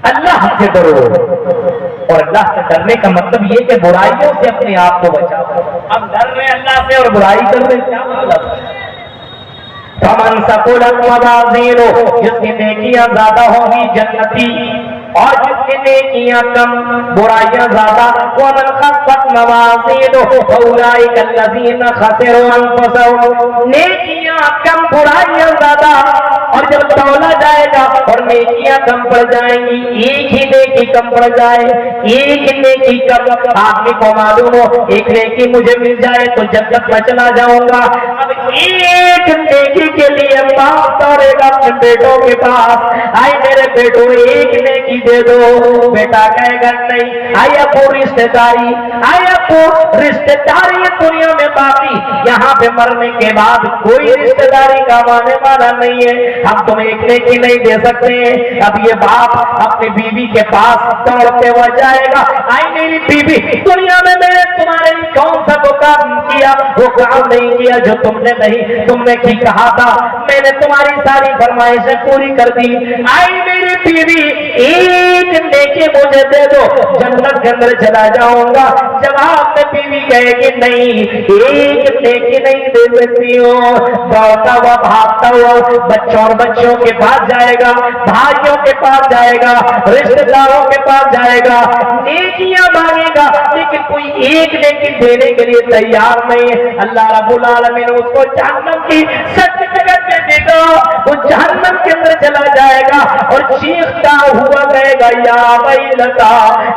अल्लाह से डरो। और अल्लाह से डरने का मतलब ये कि बुराइयों से अपने आप को बचाओ। हम डर रहे अल्लाह से और बुराई कर रहे, क्या मतलब? फमन सक़ुलत मवाज़ीनुहु, जिसकी नेकियां ज्यादा होंगी जन्नती, और जिसकी नेकियां कम बुराइयां ज्यादा, वमन खफ़्फ़त मवाज़ीनुहु फ़उलाइका अल्लज़ीना ख़सिरू अनफुसहुम, नेकियां कम बुराइयां ज्यादा, और जब तौला जाएगा और नेकियां कम पड़ जाएंगी, एक ही नेकी कम पड़ जाए, एक नेकी कम, आदमी को मालूम हो एक नेकी मुझे मिल जाए तो जन्नत में चला जाऊंगा, अब एक नेकी के लिए बाप दौड़ेगा अपने बेटों के पास, आई मेरे बेटो एक नेकी दे दो, बेटा कहेगा नहीं, आई आपको रिश्तेदारी, आई आपको रिश्तेदारी दुनिया में बाकी, यहाँ पे मरने के बाद कोई रिश्तेदारी का माने वाला नहीं है, हम तुम्हें एक नेकी नहीं दे सकते। अब ये बाप अपनी बीवी के पास दौड़ते हुए जाएगा, आई मेरी बीवी, दुनिया में मैंने तुम्हारे लिए कौन सा वो काम किया, वो काम नहीं किया जो तुमने की कहा था, मैंने तुम्हारी सारी फरमाइशें पूरी कर दी, आई मेरी बीवी एक नेकी मुझे दे दो, जन्नत के अंदर चला जाऊंगा। जवाब में बीवी कहेगी नहीं, एक नेकी नहीं दे सकती हो, दौड़ता हुआ भागता हुआ बच्चों और बच्चों के पास जाएगा, भाइयों के पास जाएगा, रिश्तेदारों के पास जाएगा, नेकियां मांगेगा, लेकिन कोई एक नेकी देने के लिए तैयार नहीं है। अल्लाह रब्बुल आलमीन उसको जहन्नम की सर्टिफिकेट दे देगा, वो जहन्नम के अंदर चला जाएगा और चीखता हुआ कहेगा या वैलता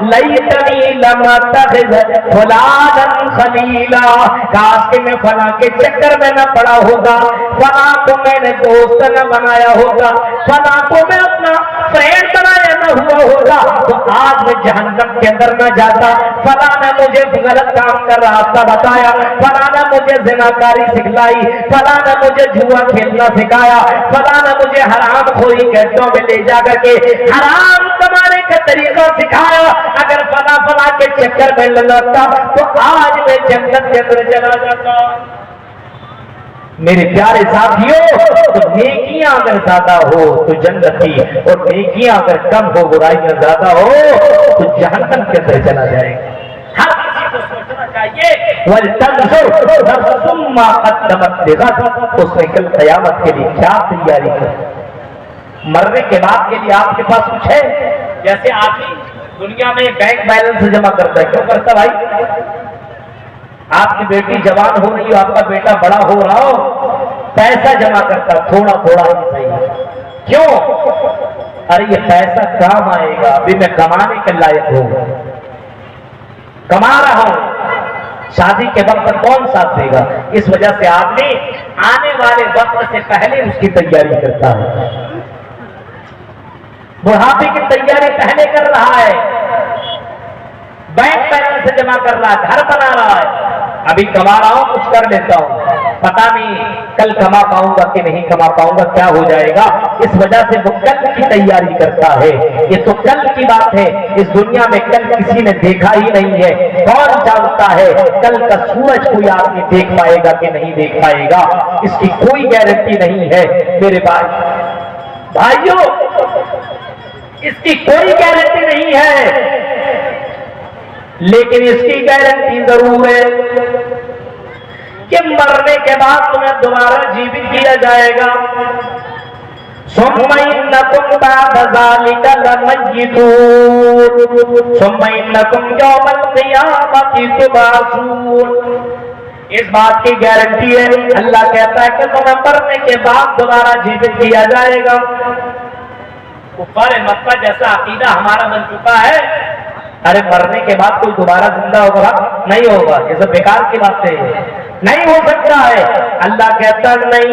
लैतनी लम अत्तखिज़ फलानन खलीला, काश कि मैं फलां के चक्कर में न पड़ा होगा, फलां को मैंने दोस्त न बनाया होगा, फलां को मैं अपना फ्रेंड बनाया न हुआ होगा, तो आज मैं जहन्नम के अंदर न जाता। फलां ने मुझे गलत काम का रास्ता बताया, फलां ने मुझे ज़िनाकारी सिखलाई, फलां ने मुझे जुआ खेलना सिखाया, फलां ने मुझे हराम खोरी गड्ढों में ले जा करके हराम कमाने का तरीका सिखाया, अगर फलां फलां के चक्कर में लगता तो आज मैं जन्नत के अंदर चला जाता। मेरे प्यारे साथियों, तो नेकियां अगर ज्यादा हो तो जन्नती, और नेकियां अगर कम हो, बुराइयां ज्यादा हो तो जहन्नम के अंदर चला जाएगा। हर किसी को सोचना चाहिए وَلْتَنْظُرْ نَفْسٌ مَّا قَدَّمَتْ لِغَدٍ، اس نے کل قیامت کے لیے کیا تیاری کی؟ مرنے کے بعد کے لیے آپ کے پاس کچھ ہے؟ جیسے آدمی دنیا میں بینک بیلنس جمع کرتا ہے، کیوں کرتا بھائی؟ آپ کی بیٹی جوان ہو رہی ہو، آپ کا بیٹا بڑا ہو رہا ہو، پیسہ جمع کرتا تھوڑا تھوڑا ہی صحیح، کیوں؟ ارے یہ پیسہ کام آئے گا، ابھی میں کمانے کے لائق ہوں، کما رہا ہوں، شادی کے وقت کون ساتھ دے گا؟ اس وجہ سے آدمی آنے والے وقت سے پہلے اس کی تیاری کرتا ہے، بڑھاپے کی تیاری پہلے کر رہا ہے، بینک بیلنس جمع کر رہا ہے، گھر بنا رہا ہے، ابھی کما رہا ہوں کچھ کر لیتا ہوں، پتا نہیں کل کما پاؤں گا کہ نہیں کما پاؤں گا، کیا ہو جائے گا، اس وجہ سے وہ کل کی تیاری کرتا ہے۔ یہ تو کل کی بات ہے، اس دنیا میں کل کسی نے دیکھا ہی نہیں ہے، کون جانتا ہے کل کا سورج کوئی آدمی دیکھ پائے گا کہ نہیں دیکھ پائے گا، اس کی کوئی گارنٹی نہیں ہے میرے بھائیوں، اس کی کوئی گارنٹی نہیں ہے، لیکن اس کی گارنٹی ضرور ہے کہ مرنے کے بعد تمہیں دوبارہ جیوت کیا جائے گا۔ ثم انکم بعد ذلک لمیتون ثم انکم یوم القیامۃ تبعثون، اس بات کی گارنٹی ہے، اللہ کہتا ہے کہ تمہیں مرنے کے بعد دوبارہ جیوت کیا جائے گا۔ کفار مکہ جیسا عقیدہ ہمارا بن چکا ہے، ارے مرنے کے بعد کوئی دوبارہ زندہ ہوگا نہیں ہوگا، یہ سب بیکار کی باتیں ہیں، نہیں ہو سکتا ہے۔ اللہ کہتا نہیں،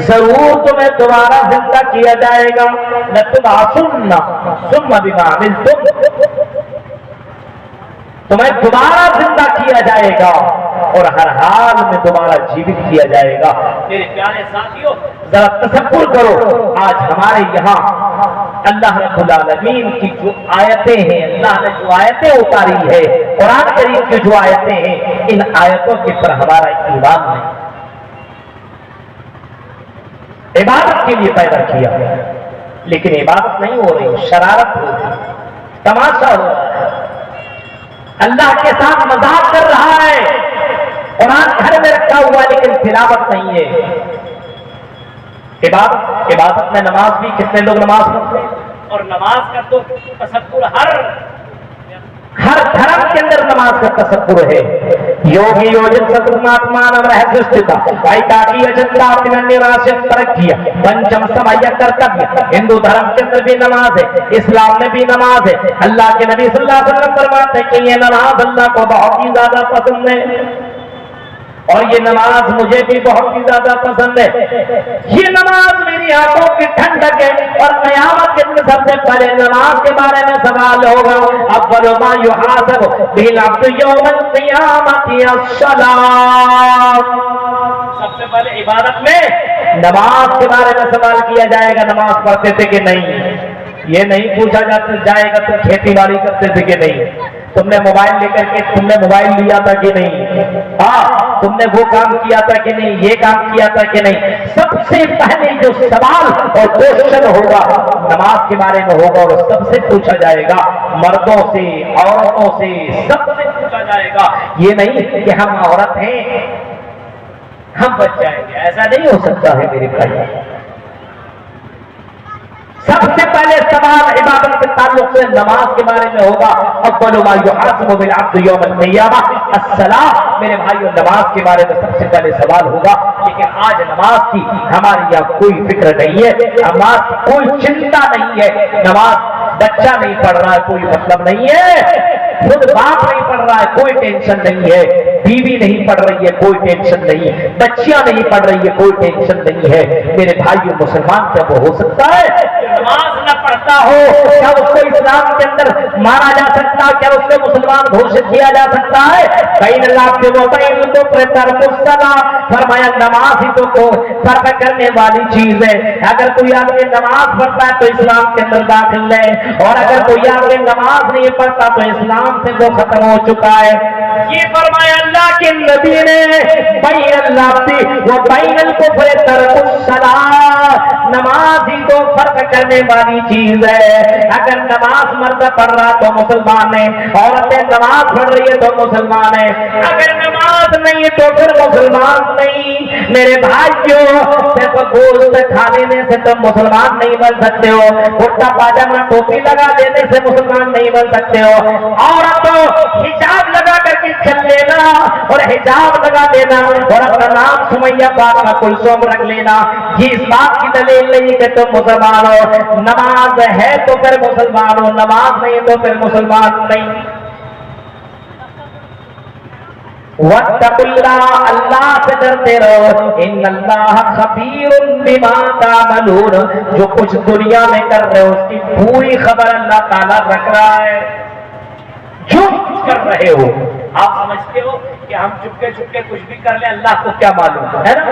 ضرور تمہیں دوبارہ زندہ کیا جائے گا، لَتُبْعَثُنَّ ثُمَّ بِمَا عَمِلْتُمْ، تمہیں دوبارہ زندہ کیا جائے گا اور ہر حال میں دوبارہ جیوت کیا جائے گا۔ میرے پیارے ساتھیوں، ذرا تصور کرو، آج ہمارے یہاں اللہ رب العالمین کی جو آیتیں ہیں، اللہ نے جو آیتیں اتاری ہے، قرآن کریم کی جو آیتیں ہیں، ان آیتوں کے پر ہمارا ایمان نہیں، عبادت کے لیے پیدا کیا، لیکن عبادت نہیں ہو رہی، شرارت ہو رہی، تماشا ہو رہا ہے، اللہ کے ساتھ مذاق کر رہا ہے، قرآن گھر میں رکھا ہوا لیکن تلاوت نہیں ہے۔ عبادت میں نماز بھی کتنے لوگ نماز پڑھتے ہیں، اور نماز کا تو تصور ہر دھرم کے اندر نماز کا تصور ہے۔ یوگی یوجن ستماتمان رہسستھتا ایکاکی اجنتا نراشت پرکھیا پنچم سمایا کرتویہ، ہندو دھرم کے اندر بھی نماز ہے، اسلام میں بھی نماز ہے۔ اللہ کے نبی صلی اللہ علیہ وسلم فرماتے ہیں کہ یہ نماز اللہ کو بہت ہی زیادہ پسند ہے، اور یہ نماز مجھے بھی بہت ہی زیادہ پسند ہے، یہ نماز میری آنکھوں کی ٹھنڈک ہے، اور قیامت کے دن سب سے پہلے نماز کے بارے میں سوال ہوگا، اول ما یحاسب بہ العبد یوم القیامۃ الصلاۃ، سب سے پہلے عبادت میں نماز کے بارے میں سوال کیا جائے گا، نماز پڑھتے تھے کہ نہیں، یہ نہیں پوچھا جائے گا تم کھیتی باڑی کرتے تھے کہ نہیں، تم نے موبائل لے کر کے تم نے موبائل لیا تھا کہ نہیں، ہاں تم نے وہ کام کیا تھا کہ نہیں، یہ کام کیا تھا کہ نہیں۔ سب سے پہلے جو سوال اور کوشچن ہوگا نماز کے بارے میں ہوگا، اور سب سے پوچھا جائے گا، مردوں سے عورتوں سے سب سے پوچھا جائے گا، یہ نہیں کہ ہم عورت ہیں ہم بچ جائیں گے، ایسا نہیں ہو سکتا ہے میرے بھائی۔ سب سے پہلے سوال عبادت کے تعلق سے نماز کے بارے میں ہوگا، اول ما یحاسب بہ العبد یوم القیامہ الصلاۃ، میرے بھائیوں نماز کے بارے میں سب سے پہلے سوال ہوگا، لیکن آج نماز کی ہمارے یہاں کوئی فکر نہیں ہے، نماز کی کوئی چنتا نہیں ہے، نماز بچہ نہیں پڑھ رہا ہے کوئی مطلب نہیں ہے، خود باپ نہیں پڑھ رہا ہے کوئی ٹینشن نہیں ہے، بیوی نہیں پڑھ رہی ہے کوئی ٹینشن نہیں ہے، بچیاں نہیں پڑھ رہی ہے کوئی ٹینشن نہیں ہے۔ میرے بھائیوں مسلمان کیا وہ ہو سکتا ہے نماز نہ پڑھتا ہو؟ کیا اس کو اسلام کے اندر مارا جا سکتا ہے؟ کیا اس کو مسلمان گھوشت کیا جا سکتا ہے؟ بین اللہ کے موبائل کو ترک الصلاۃ، فرمایا نماز ہی تو کو فرق کرنے والی چیز ہے، اگر کوئی آدمی نماز پڑھتا ہے تو اسلام کے اندر داخل ہے، اور اگر کوئی آدمی نماز نہیں پڑھتا تو اسلام سے وہ ختم ہو چکا ہے۔ یہ فرمایا اللہ کے نبی نے، بین اللہ وہ بین الکفر ترک الصلاۃ، نماز ہی تو فرق کرنے والی چیز ہے. اگر نماز مرد پڑھ رہا تو مسلمان ہے, عورتیں نماز پڑھ رہی ہے تو مسلمان ہے, اگر نماز نہیں تو پھر مسلمان نہیں. میرے بھائیوں, صرف گوشت کھا لینے سے تم مسلمان نہیں بن سکتے ہو, کرتا پاجامہ ٹوپی لگا دینے سے مسلمان نہیں بن سکتے ہو. عورتوں حجاب لگا کر کے چل لینا اور حجاب لگا دینا اور اپنا نام سمیہ فاطمہ کلثوم رکھ لینا, یہ اس بات کی دلیل نہیں کہ تم مسلمان ہو. نماز ہے تو پھر مسلمان ہو, نماز نہیں تو پھر مسلمان نہیں. وَاتَّقُوا اللَّهَ, اللہ سے ڈرتے رہو. إِنَّ اللَّهَ خَبِيرٌ بِمَا تَعْمَلُونَ, جو کچھ دنیا میں کر رہے ہو اس کی پوری خبر اللہ تعالیٰ رکھ رہا ہے. جو کچھ کر رہے ہو آپ سمجھتے ہو کہ ہم چپکے چپکے کچھ بھی کر لیں, اللہ کو کیا معلوم ہے نا؟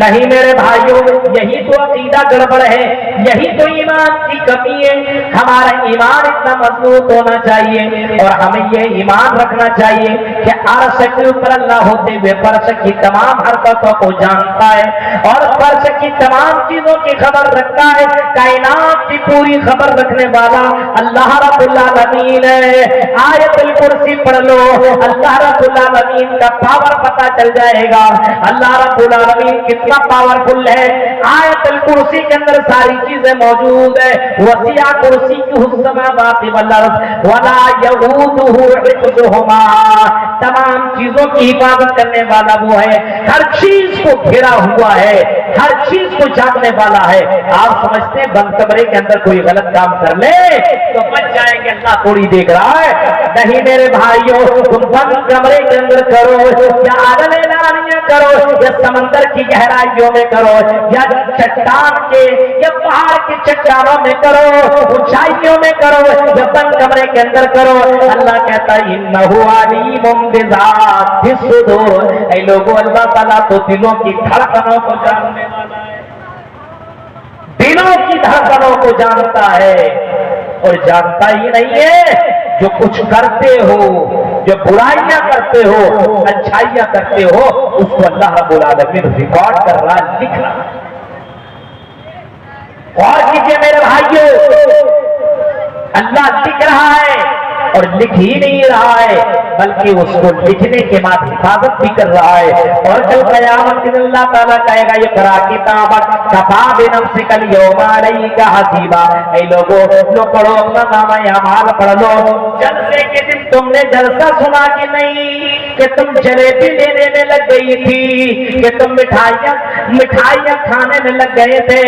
نہیں میرے بھائیوں, یہی تو عقیدہ گڑبڑ ہے, یہی تو ایمان کی کمی ہے. ہمارا ایمان اتنا مضبوط ہونا چاہیے اور ہمیں یہ ایمان رکھنا چاہیے کہ عرش کے اوپر اللہ ہوتے ہوئے فرش کی تمام حرکتوں کو جانتا ہے اور فرش کی تمام چیزوں کی خبر رکھتا ہے. کائنات کی پوری خبر رکھنے والا اللہ رب العالمین ہے. آیت الکرسی پڑھ لو, اللہ رب العالمین کا پاور پتہ چل جائے گا. اللہ رب العالمین کتنا پاورفل ہے. آیت الکرسی کے اندر ساری چیزیں موجود ہے. وسیع کرسیہ السماوات والارض ولا یؤودہ حفظہما, تمام چیزوں کی حفاظت کرنے والا وہ ہے, ہر چیز کو گھیرا ہوا ہے, ہر چیز کو جاننے والا ہے. آپ سمجھتے ہیں بند کمرے کے اندر کوئی غلط کام کر لے تو بچ جائیں گے, اللہ تھوڑی دیکھ رہا ہے. نہیں میرے بھائیوں, تم بند کمرے کے اندر کرو یا آدل اعلانیہ کرو یا سمندر کی گہرائیوں میں کرو یا چٹان کے یا پہاڑ کی چٹانوں میں کرو, اونچائیوں میں کرو یا بند کمرے کے اندر کرو, اللہ کہتا ہے انہ علیم بذات الصدور. اے لوگوں, اللہ تعالیٰ تو دلوں کی دھڑکنوں کو جاننے والا ہے, دلوں کی دھڑکنوں کو جانتا ہے. اور جانتا ہی نہیں ہے, جو کچھ کرتے ہو, جو برائیاں کرتے ہو, اچھائیاں کرتے ہو, اس کو اللہ رب العالمین ریکارڈ کر رہا, لکھ رہا. غور کیجیے میرے بھائیوں, اللہ لکھ رہا ہے اور لکھ ہی نہیں رہا ہے بلکہ اس کو لکھنے کے بعد حفاظت بھی کر رہا ہے. اور کل قیامت کے دن اللہ تعالیٰ کہے گا اقرا کتابک کفی بنفسک الیوم علیک حسیبا. اے لوگوں, لو پڑھو اپنا نامہ اعمال پڑھ لو. جلسے کے دن تم نے جلسہ سنا کہ نہیں, کہ تم جلیبی لینے میں لگ گئی تھی, کہ تم مٹھائیاں کھانے میں لگ گئے تھے,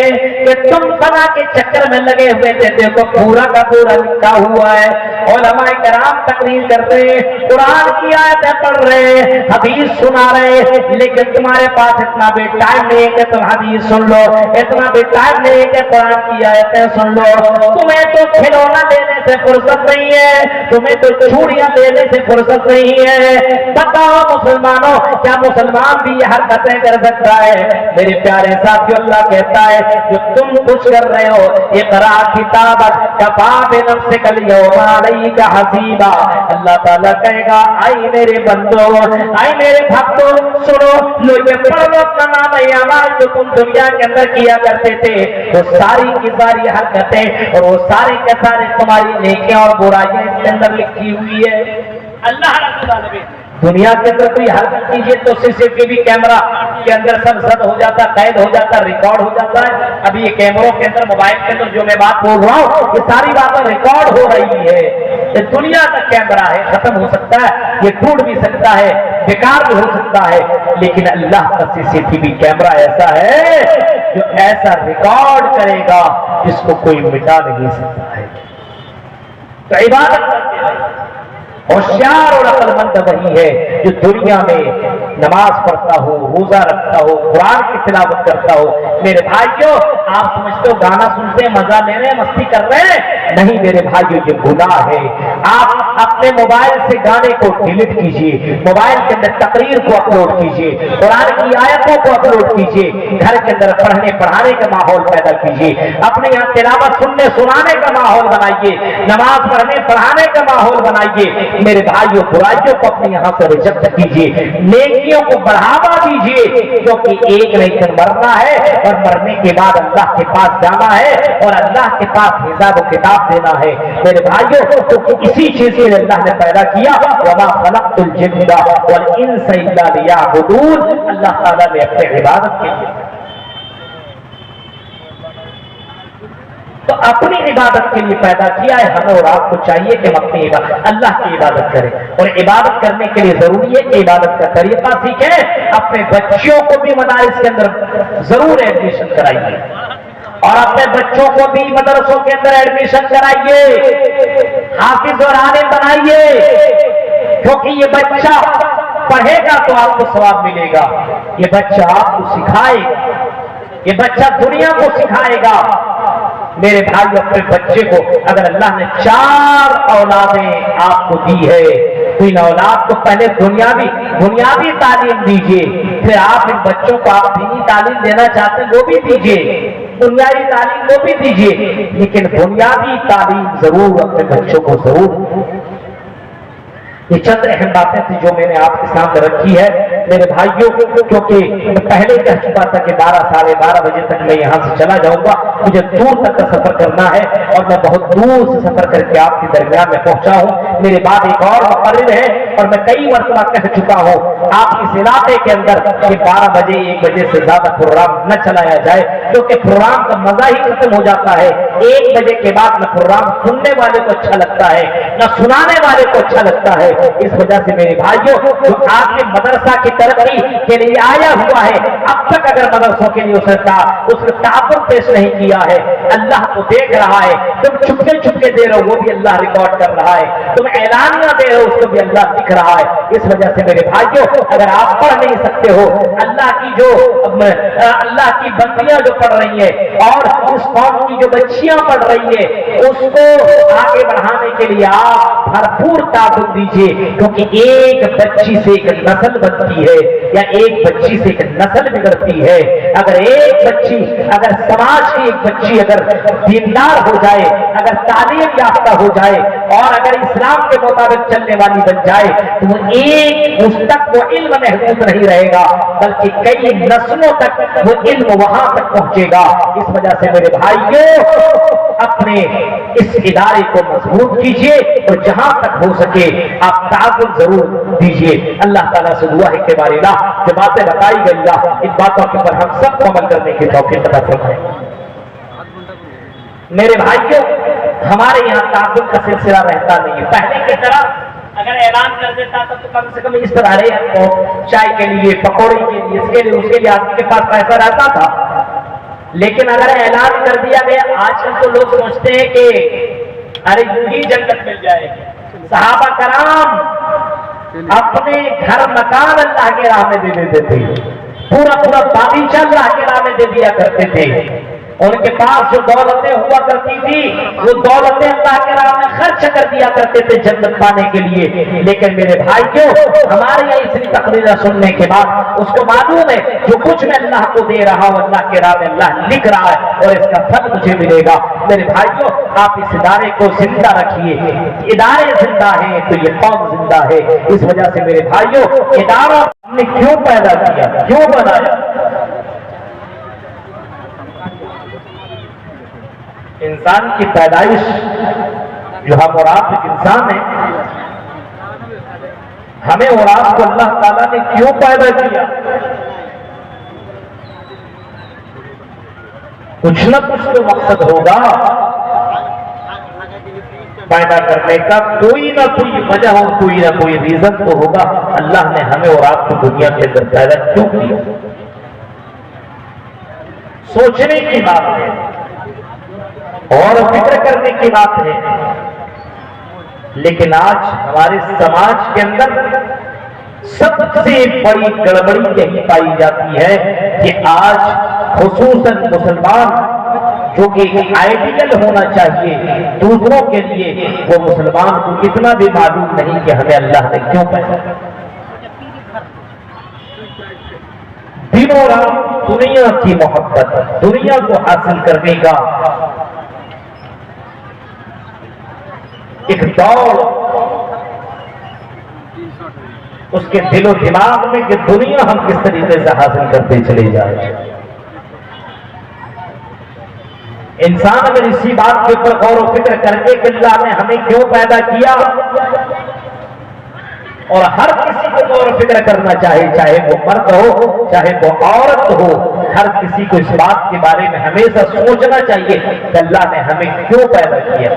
کہ تم بنا کے چکر میں لگے ہوئے تھے. دیکھو پورا کا پورا لکھا ہوا ہے. علماء کرام تقریر کرتے ہیں, قرآن کی آیتیں پڑھ رہے, حدیث سنا رہے, لیکن تمہارے پاس اتنا بھی ٹائم نہیں ہے کہ تم حدیث سن لو, اتنا بھی ٹائم نہیں ہے کہ قرآن کی آیتیں سن لو. تمہیں تو کھلونا لینے سے فرصت نہیں ہے, تمہیں تو چوڑیاں لینے سے فرصت نہیں ہے. بتاؤ مسلمانوں, کیا مسلمان بھی یہ حرکتیں کر سکتا ہے؟ میرے پیارے ساتھیو, اللہ کہتا ہے جو تم کچھ کر رہے ہو, اقرا کتابک کفی بنفسک الیوم علیک حسیبا. اللہ تعالیٰ کہے گا آئی میرے بندوں, آئی میرے بھکتوں, سنو لو یہ پڑھ لو اپنا نام اعمال جو تم دنیا کے اندر کیا کرتے تھے, وہ ساری کی ساری حرکتیں اور وہ سارے کے سارے تمہاری نیکیاں اور برائیاں اس کے اندر لکھی ہوئی ہے. اللہ رب العالمین دنیا کے اندر کوئی حرکت کیجیے تو CCTV کیمرہ کے اندر سب زد ہو جاتا, قید ہو جاتا, ریکارڈ ہو جاتا ہے. ابھی یہ کیمروں کے اندر, موبائل کے اندر جو میں بات بول رہا ہوں, یہ ساری باتیں ریکارڈ ہو رہی ہے. یہ دنیا کا کیمرہ ہے, ختم ہو سکتا ہے, یہ ٹوٹ بھی سکتا ہے, بیکار بھی ہو سکتا ہے, لیکن اللہ کا CCTV کیمرہ ایسا ہے جو ایسا ریکارڈ کرے گا جس کو کوئی مٹا نہیں سکتا ہے. تو عبادت کرتے ہیں. ہوشیار اور عقل مند وہی ہے جو دنیا میں نماز پڑھتا ہو, روزہ رکھتا ہو, قرآن کی تلاوت کرتا ہو. میرے بھائیوں, آپ سمجھتے ہو گانا سنتے ہیں, مزہ لے رہے ہیں, مستی کر رہے ہیں, نہیں میرے بھائیوں, یہ گناہ ہے. آپ اپنے موبائل سے گانے کو ڈیلیٹ کیجیے, موبائل کے اندر تقریر کو اپلوڈ کیجیے, قرآن کی آیتوں کو اپلوڈ کیجیے, گھر کے اندر پڑھنے پڑھانے کا ماحول پیدا کیجیے, اپنے یہاں تلاوت سننے سنانے کا ماحول بنائیے, نماز پڑھنے پڑھانے کا ماحول بنائیے. मेरे भाइयों बुराइयों को अपने यहाँ से रिजेक्ट कीजिए, नेकियों को बढ़ावा दीजिए, क्योंकि एक नहीं दिन मरना है और मरने के बाद अल्लाह के पास जाना है और अल्लाह के पास हिसाब किताब देना है। मेरे भाइयों तो इसी चीज के लिए अल्लाह ने पैदा किया, वमा खलक़तुल जिन्ना वल इंसा इल्ला लियअबुदून, अल्लाह ताला ने अपने इबादत के लिए, तो अपनी इबादत के लिए पैदा किया है। हमें और आपको चाहिए कि हम अपनी अल्लाह की इबादत करें, और इबादत करने के लिए जरूरी है कि इबादत का तरीका सीखें। अपने बच्चों को भी मदारिस के अंदर जरूर एडमिशन कराइए, और अपने बच्चों को भी मदरसों के अंदर एडमिशन कराइए, हाफिज और आलिम बनाइए, क्योंकि ये बच्चा पढ़ेगा तो आपको सवाब मिलेगा, ये बच्चा आपको सिखाएगा, ये बच्चा दुनिया को सिखाएगा। मेरे भाई अपने बच्चे को अगर अल्लाह ने 4 औलादें आपको दी है, तो इन औलाद को पहले बुनियादी तालीम दीजिए, फिर आप इन बच्चों को आप दीनी तालीम देना चाहते हैं वो भी दीजिए, बुनियादी तालीम वो भी दीजिए, लेकिन बुनियादी तालीम जरूर अपने बच्चों को जरूर। ये चंद अहम बातें थी जो मैंने आपके सामने रखी है मेरे भाइयों, क्योंकि मैं पहले कह चुका था कि 12 साढ़े 12 बजे तक मैं यहाँ से चला जाऊंगा, मुझे दूर तक का सफर करना है और मैं बहुत दूर से सफर करके आपके दरमियान में पहुंचा हूँ। मेरे बाद एक और मुकर्रिर है और मैं कई मरतबा कह चुका हूँ आप इस इलाके के अंदर कि 12 बजे 1 बजे से ज्यादा प्रोग्राम न चलाया जाए, क्योंकि प्रोग्राम का मजा ही खत्म हो जाता है। 1 बजे के बाद न प्रोग्राम सुनने वाले को अच्छा लगता है न सुनाने वाले को अच्छा लगता है। इस वजह से मेरे भाइयों जो आपने मदरसा की तरक्की के लिए आया हुआ है, अब तक अगर मदरसों के लिए उसने ताबुर पेश नहीं किया है, अल्लाह को देख रहा है। तुम चुपके चुपके दे रहे हो वो भी अल्लाह रिकॉर्ड कर रहा है, तुम ऐलानिया दे रहे हो उसको भी अल्लाह दिख रहा है। इस वजह से मेरे भाइयों अगर आप पढ़ नहीं सकते हो, अल्लाह की बंदियां जो पढ़ रही है और उस कौम की जो बच्चियां पढ़ रही है उसको आगे बढ़ाने के लिए आप भरपूर ताबुत दीजिए, क्योंकि एक बच्ची से एक नस्ल बनती है या एक बच्ची से एक नस्ल बिगड़ती है। अगर समाज की एक बच्ची अगर दीनदार हो जाए, अगर तालीम याफ्ता हो जाए और अगर इस्लाम के मुताबिक चलने वाली बन जाए, तो उस तक वो इल्म महदूद नहीं रहेगा, बल्कि कई नस्लों तक वो इल्म वहां तक पहुंचेगा। इस वजह से मेरे भाइयों अपने इस इदारे को मजबूत कीजिए और जहां तक हो सके आप ताउन जरूर दीजिए। अल्लाह ताला से दुआ है कि बारिला जो बातें बताई गई इन बातों के ऊपर हम सबको अमल करने की तौफीक अता फरमाए। मेरे भाइयों हमारे यहाँ ताउन का सिलसिला रहता नहीं है। पहले की तरह अगर ऐलान कर देता था तो कम से कम इस तरह आपको चाय के लिए, पकौड़े के लिए, इसके लिए उसके लिए आदमी के पास पैसा रहता था, लेकिन अगर ऐलान कर दिया गया, आजकल तो लोग सोचते हैं कि अरे यूं ही जन्नत मिल जाएगी। सहाबा कराम अपने घर मकान अल्लाह के राह में दे देते थे, पूरा बागीचा अल्लाह के राह में दे दिया करते थे। उनके पास जो दौलतें हुआ करती थी वो दौलतें अल्लाह के राह में खर्च कर दिया करते थे जन्नत पाने के लिए। लेकिन मेरे भाइयों हमारे यहाँ इतनी तकरीर सुनने के बाद उसको मालूम है जो कुछ मैं अल्लाह को दे रहा हूँ अल्लाह के राह में अल्लाह लिख रहा है और इसका फल मुझे मिलेगा। मेरे भाइयों आप इस इदारे को जिंदा रखिए, इदारे जिंदा है तो ये कौम जिंदा है। इस वजह से मेरे भाइयों इदारा हमने क्यों पैदा किया, क्यों बनाया? इंसान की पैदाइश जो हम और आप एक इंसान है, हमें और आपको अल्लाह ताला ने क्यों पैदा किया? कुछ न कुछ तो मकसद होगा पैदा करने का, कोई ना कोई वजह और कोई ना कोई रीजन तो होगा। अल्लाह ने हमें और आपको दुनिया के अंदर पैदा क्यों किया? सोचने की बात है और फिक्र करने की बात है। लेकिन आज हमारे समाज के अंदर सबसे बड़ी गड़बड़ी यही पाई जाती है कि आज खुसूसन मुसलमान जो कि आइडियल होना चाहिए दूसरों के लिए, वो मुसलमान को इतना भी मालूम नहीं कि हमें अल्लाह ने क्यों पैदा किया। दिनों रात दुनिया की मोहब्बत, दुनिया को हासिल करने का एक दौड़ اس کے دل و دماغ میں کہ دنیا ہم کس طریقے سے حاصل کرتے چلے جائیں. انسان اگر اسی بات کے اوپر غور و فکر کر کے کہ اللہ نے ہمیں کیوں پیدا کیا، اور ہر کسی کو غور و فکر کرنا چاہے وہ مرد ہو چاہے وہ عورت ہو، ہر کسی کو اس بات کے بارے میں ہمیشہ سوچنا چاہیے کہ اللہ نے ہمیں کیوں پیدا کیا.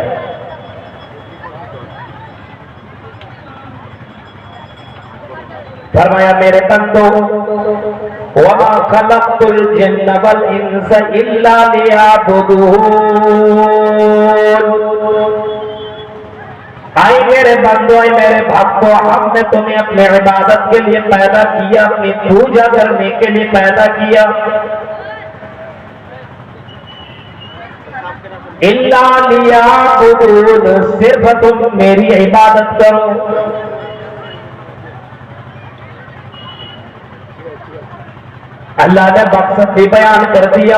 فرمایا میرے بندو وَمَا خَلَقْتُ الْجِنَّ وَالْإِنسَ إِلَّا لِيَعْبُدُونَ. آئی میرے بندو، آئی میرے بھکتو، ہم نے تمہیں اپنے عبادت کے لیے پیدا کیا، اپنی پوجا کرنے کے لیے پیدا کیا. إِلَّا لِيَعْبُدُونَ، صرف تم میری عبادت کرو. اللہ نے مقصد بھی بیان کر دیا،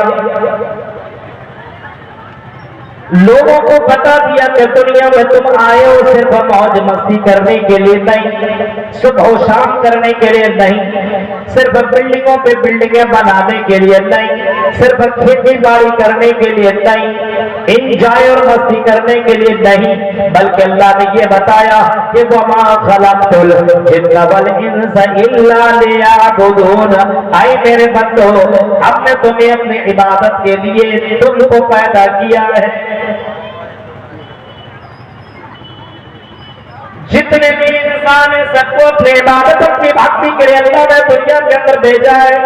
لوگوں کو بتا دیا کہ دنیا میں تم آئے ہو صرف موج مستی کرنے کے لیے نہیں، صبح و شام کرنے کے لیے نہیں، صرف بلڈنگوں پہ بلڈنگیں بنانے کے لیے نہیں، صرف کھیتی باڑی کرنے کے لیے نہیں، انجوائے اور مستی کرنے کے لیے نہیں، بلکہ اللہ نے یہ بتایا کہ وَمَا خَلَقْتُ الْجِنَّ وَالْإِنسَ إِلَّا لِيَعْبُدُونَ. آئے میرے بندو، ہم نے تمہیں اپنی عبادت کے لیے تم کو پیدا کیا ہے. جتنے بھی انسان ہیں سب کو اپنی عبادت اپنی بھکتی کے لیے اللہ نے دنیا کے اندر بھیجا ہے،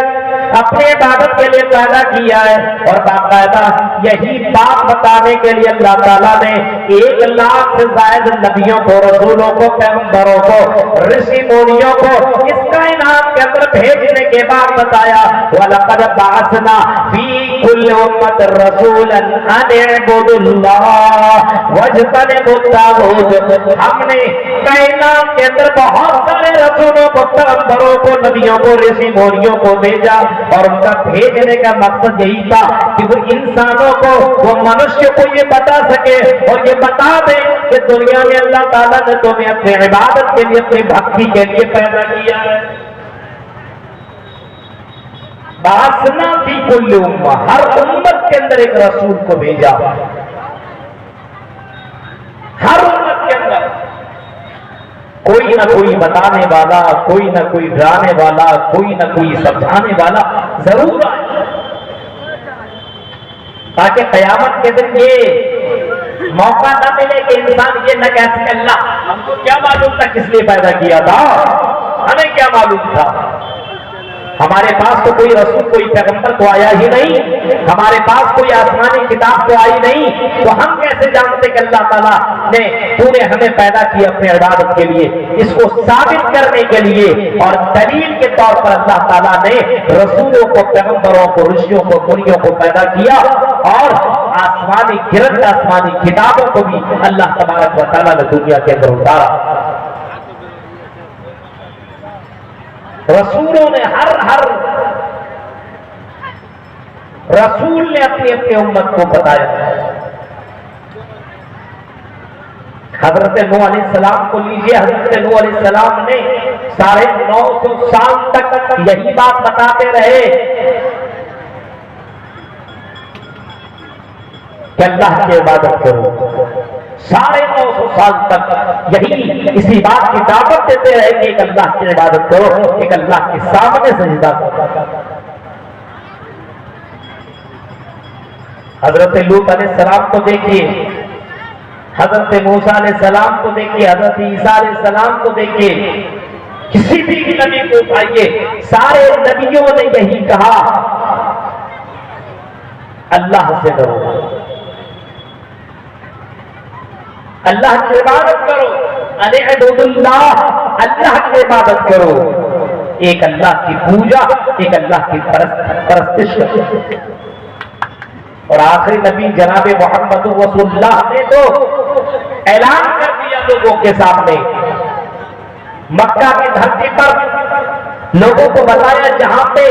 اپنی عبادت کے لیے پیدا کیا ہے. اور باقاعدہ یہی بات بتانے کے لیے اللہ تعالیٰ نے 1,00,000 سے زائد نبیوں کو، رسولوں کو، پیغمبروں کو، رشی منیوں کو اس کائنات کے اندر بھیجنے کے بعد بتایا وَلَقَدْ بَعَثْنَا فِي كُلِّ أُمَّةٍ رَسُولًا أَنِ اعْبُدُوا اللَّهَ وَاجْتَنِبُوا الطَّاغُوتَ. ہم نے کائنات کے اندر بہت سارے رسولوں کو، پیغمبروں کو، نبیوں کو، رشی منیوں کو بھیجا، اور ان کا بھیجنے کا مقصد یہی تھا کہ وہ انسانوں کو، وہ منشیوں کو یہ بتا سکے اور یہ بتا دے کہ دنیا میں اللہ تعالیٰ نے تمہیں اپنی عبادت کے لیے، اپنی بھکتی کے لیے پیدا کیا ہے. باسنا فی کل امہ، ہر امت کے اندر ایک رسول کو بھیجا، ہر امت کے اندر کوئی نہ کوئی بتانے والا، کوئی نہ کوئی ڈرانے والا، کوئی نہ کوئی سمجھانے والا ضرور آئے، تاکہ قیامت کے دن یہ موقع نہ ملے کہ انسان یہ نہ کہہ سکے اللہ ہم کو کیا معلوم تھا کس لیے پیدا کیا تھا، ہمیں کیا معلوم تھا. ہمارے پاس تو کوئی رسول، کوئی پیغمبر تو آیا ہی نہیں، ہمارے پاس کوئی آسمانی کتاب تو آئی نہیں، تو ہم کیسے جانتے کہ اللہ تعالیٰ نے ہمیں پیدا کیا اپنے عبادت کے لیے. اس کو ثابت کرنے کے لیے اور دلیل کے طور پر اللہ تعالیٰ نے رسولوں کو، پیغمبروں کو، رشیوں کو، منیوں کو پیدا کیا، اور آسمانی گرد آسمانی کتابوں کو بھی اللہ تبارک و تعالیٰ نے دنیا کے اندر اتارا. رسولوں نے ہر رسول نے اپنی اپنی امت کو بتایا. حضرت نوح علیہ السلام کو لیجئے، حضرت نوح علیہ السلام نے 950 سال تک یہی بات بتاتے رہے کہ اللہ کی عبادت کرو. 950 سال تک یہی اسی بات کی دعوت دیتے رہے کہ ایک اللہ کی عبادت کرو، ایک اللہ کے سامنے سجدہ کرو. حضرت لوط علیہ السلام کو دیکھیے، حضرت موسیٰ علیہ السلام کو دیکھیے، حضرت عیسیٰ علیہ السلام کو دیکھیے، کسی بھی نبی کو اٹھائیے، سارے نبیوں نے یہی کہا اللہ سے ڈرو، اللہ کی عبادت کرو، اعبدوا اللہ، اللہ کی عبادت کرو، ایک اللہ کی پوجا، ایک اللہ کی پرستش کرو. اور آخری نبی جناب محمد رسول اللہ نے تو اعلان کر دیا لوگوں کے سامنے، مکہ کی دھرتی پر لوگوں کو بتایا جہاں پہ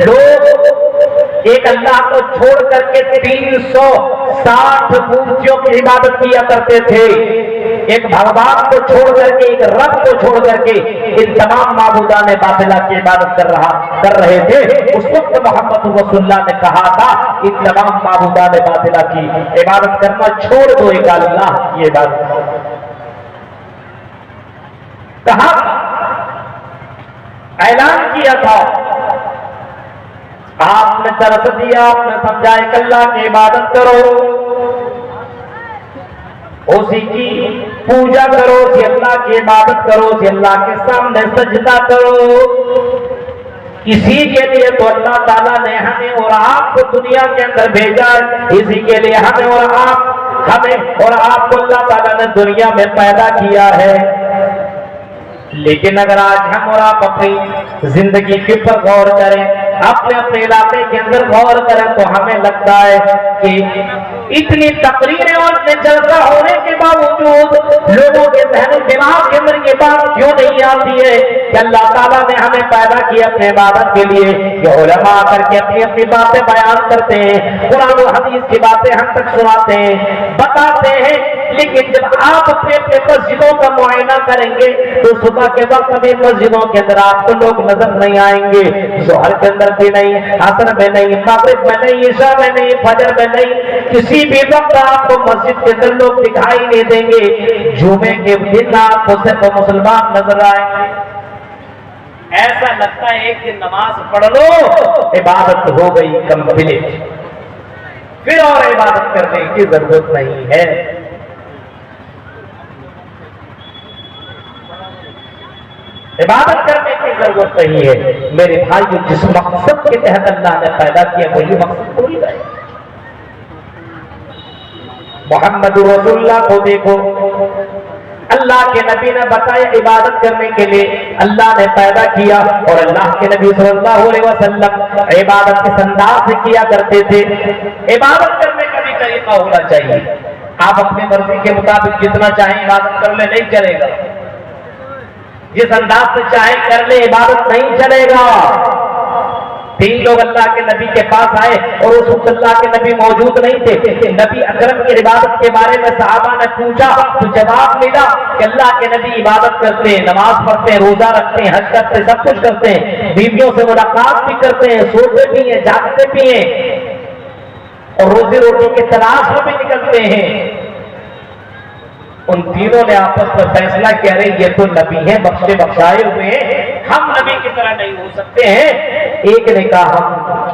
لوگ ایک اللہ کو چھوڑ کر کے 360 مورتیوں کی عبادت کیا کرتے تھے، ایک भगवान को छोड़ करके, एक रब को छोड़ करके इन तमाम माबूदान बातिला की इबादत कर रहे थे। उस वक्त मोहम्मद रसूलुल्लाह ने कहा था इन तमाम माबूदान बातिला की इबादत करना छोड़ दो, एक अल्लाह की इबादत कहा, ऐलान किया था। आपने तरस दिया, आपने समझाया कि अल्लाह की इबादत करो, उसी की पूजा करो, उसी अल्लाह की इबादत करो, उसी अल्लाह के सामने सजदा करो। इसी के लिए तो अल्लाह ताला ने हमें और आपको दुनिया के अंदर भेजा है। इसी के लिए हमें और आपको अल्लाह ताला ने दुनिया में पैदा किया है। लेकिन अगर आज हम और आप अपनी जिंदगी के ऊपर गौर करें, अपने अपने इलाके के अंदर गौर करें, तो हमें लगता है कि इतनी तकरीरें और इतने जलसा होने के बावजूद लोगों के जहन दिमाग के अंदर ये बात क्यों नहीं आती है कि अल्लाह ताला ने हमें पैदा किया अपने इबादत के लिए। कि उलमा करके अपनी अपनी बातें बयान करते हैं, कुरान और हदीस की बातें हम तक सुनाते हैं, बताते हैं, लेकिन जब आप अपने अपने मस्जिदों का मुआयना करेंगे तो सुबह के वक्त भी मस्जिदों के अंदर आपको लोग नजर नहीं आएंगे। जोहर के अंदर भी नहीं, असर में नहीं, मगरिब में नहीं, ईशा में नहीं, फजर में नहीं, किसी भी वक्त आपको मस्जिद के अंदर लोग दिखाई नहीं देंगे। जुमे के दिन आपको सिर्फ मुसलमान नजर आएंगे। ऐसा लगता है एक दिन नमाज पढ़ लो, इबादत हो गई कंप्लीट, फिर और इबादत करने की जरूरत नहीं है। इबादत करने की जरूरत नहीं है। मेरे भाइयों, जिस मकसद के तहत अल्लाह ने पैदा किया वही मकसद भूल गए। मोहम्मद रसूलुल्लाह को देखो, अल्लाह के नबी ने बताया इबादत करने के लिए अल्लाह ने पैदा किया, और अल्लाह के नबी सल्लल्लाहु अलैहि वसल्लम इबादत किस अंदाज से किया करते थे। इबादत करने का भी तरीका होना चाहिए। आप अपनी मर्जी के मुताबिक जितना चाहें इबादत कर ले, नहीं चलेगा। जिस अंदाज से चाहे कर ले, इबादत नहीं चलेगा। 3 लोग अल्लाह के नबी के पास आए और उस वक्त अल्लाह के नबी मौजूद नहीं थे। नबी अकरम की इबादत के बारे में सहाबा ने पूछा तो जवाब मिला कि अल्लाह के नबी इबादत करते हैं, नमाज पढ़ते हैं, रोजा रखते हैं, हज करते हैं, सब कुछ करते हैं, बीवियों से मुलाकात भी करते हैं, सोते भी हैं, जागते भी हैं, और रोजी रोटी की तलाश में भी निकलते हैं। उन तीनों ने आपस में फैसला किया, रहे ये तो नबी हैं, बख्शे बख्शाए हुए हैं, हम नबी की तरह नहीं हो सकते हैं। एक ने कहा हम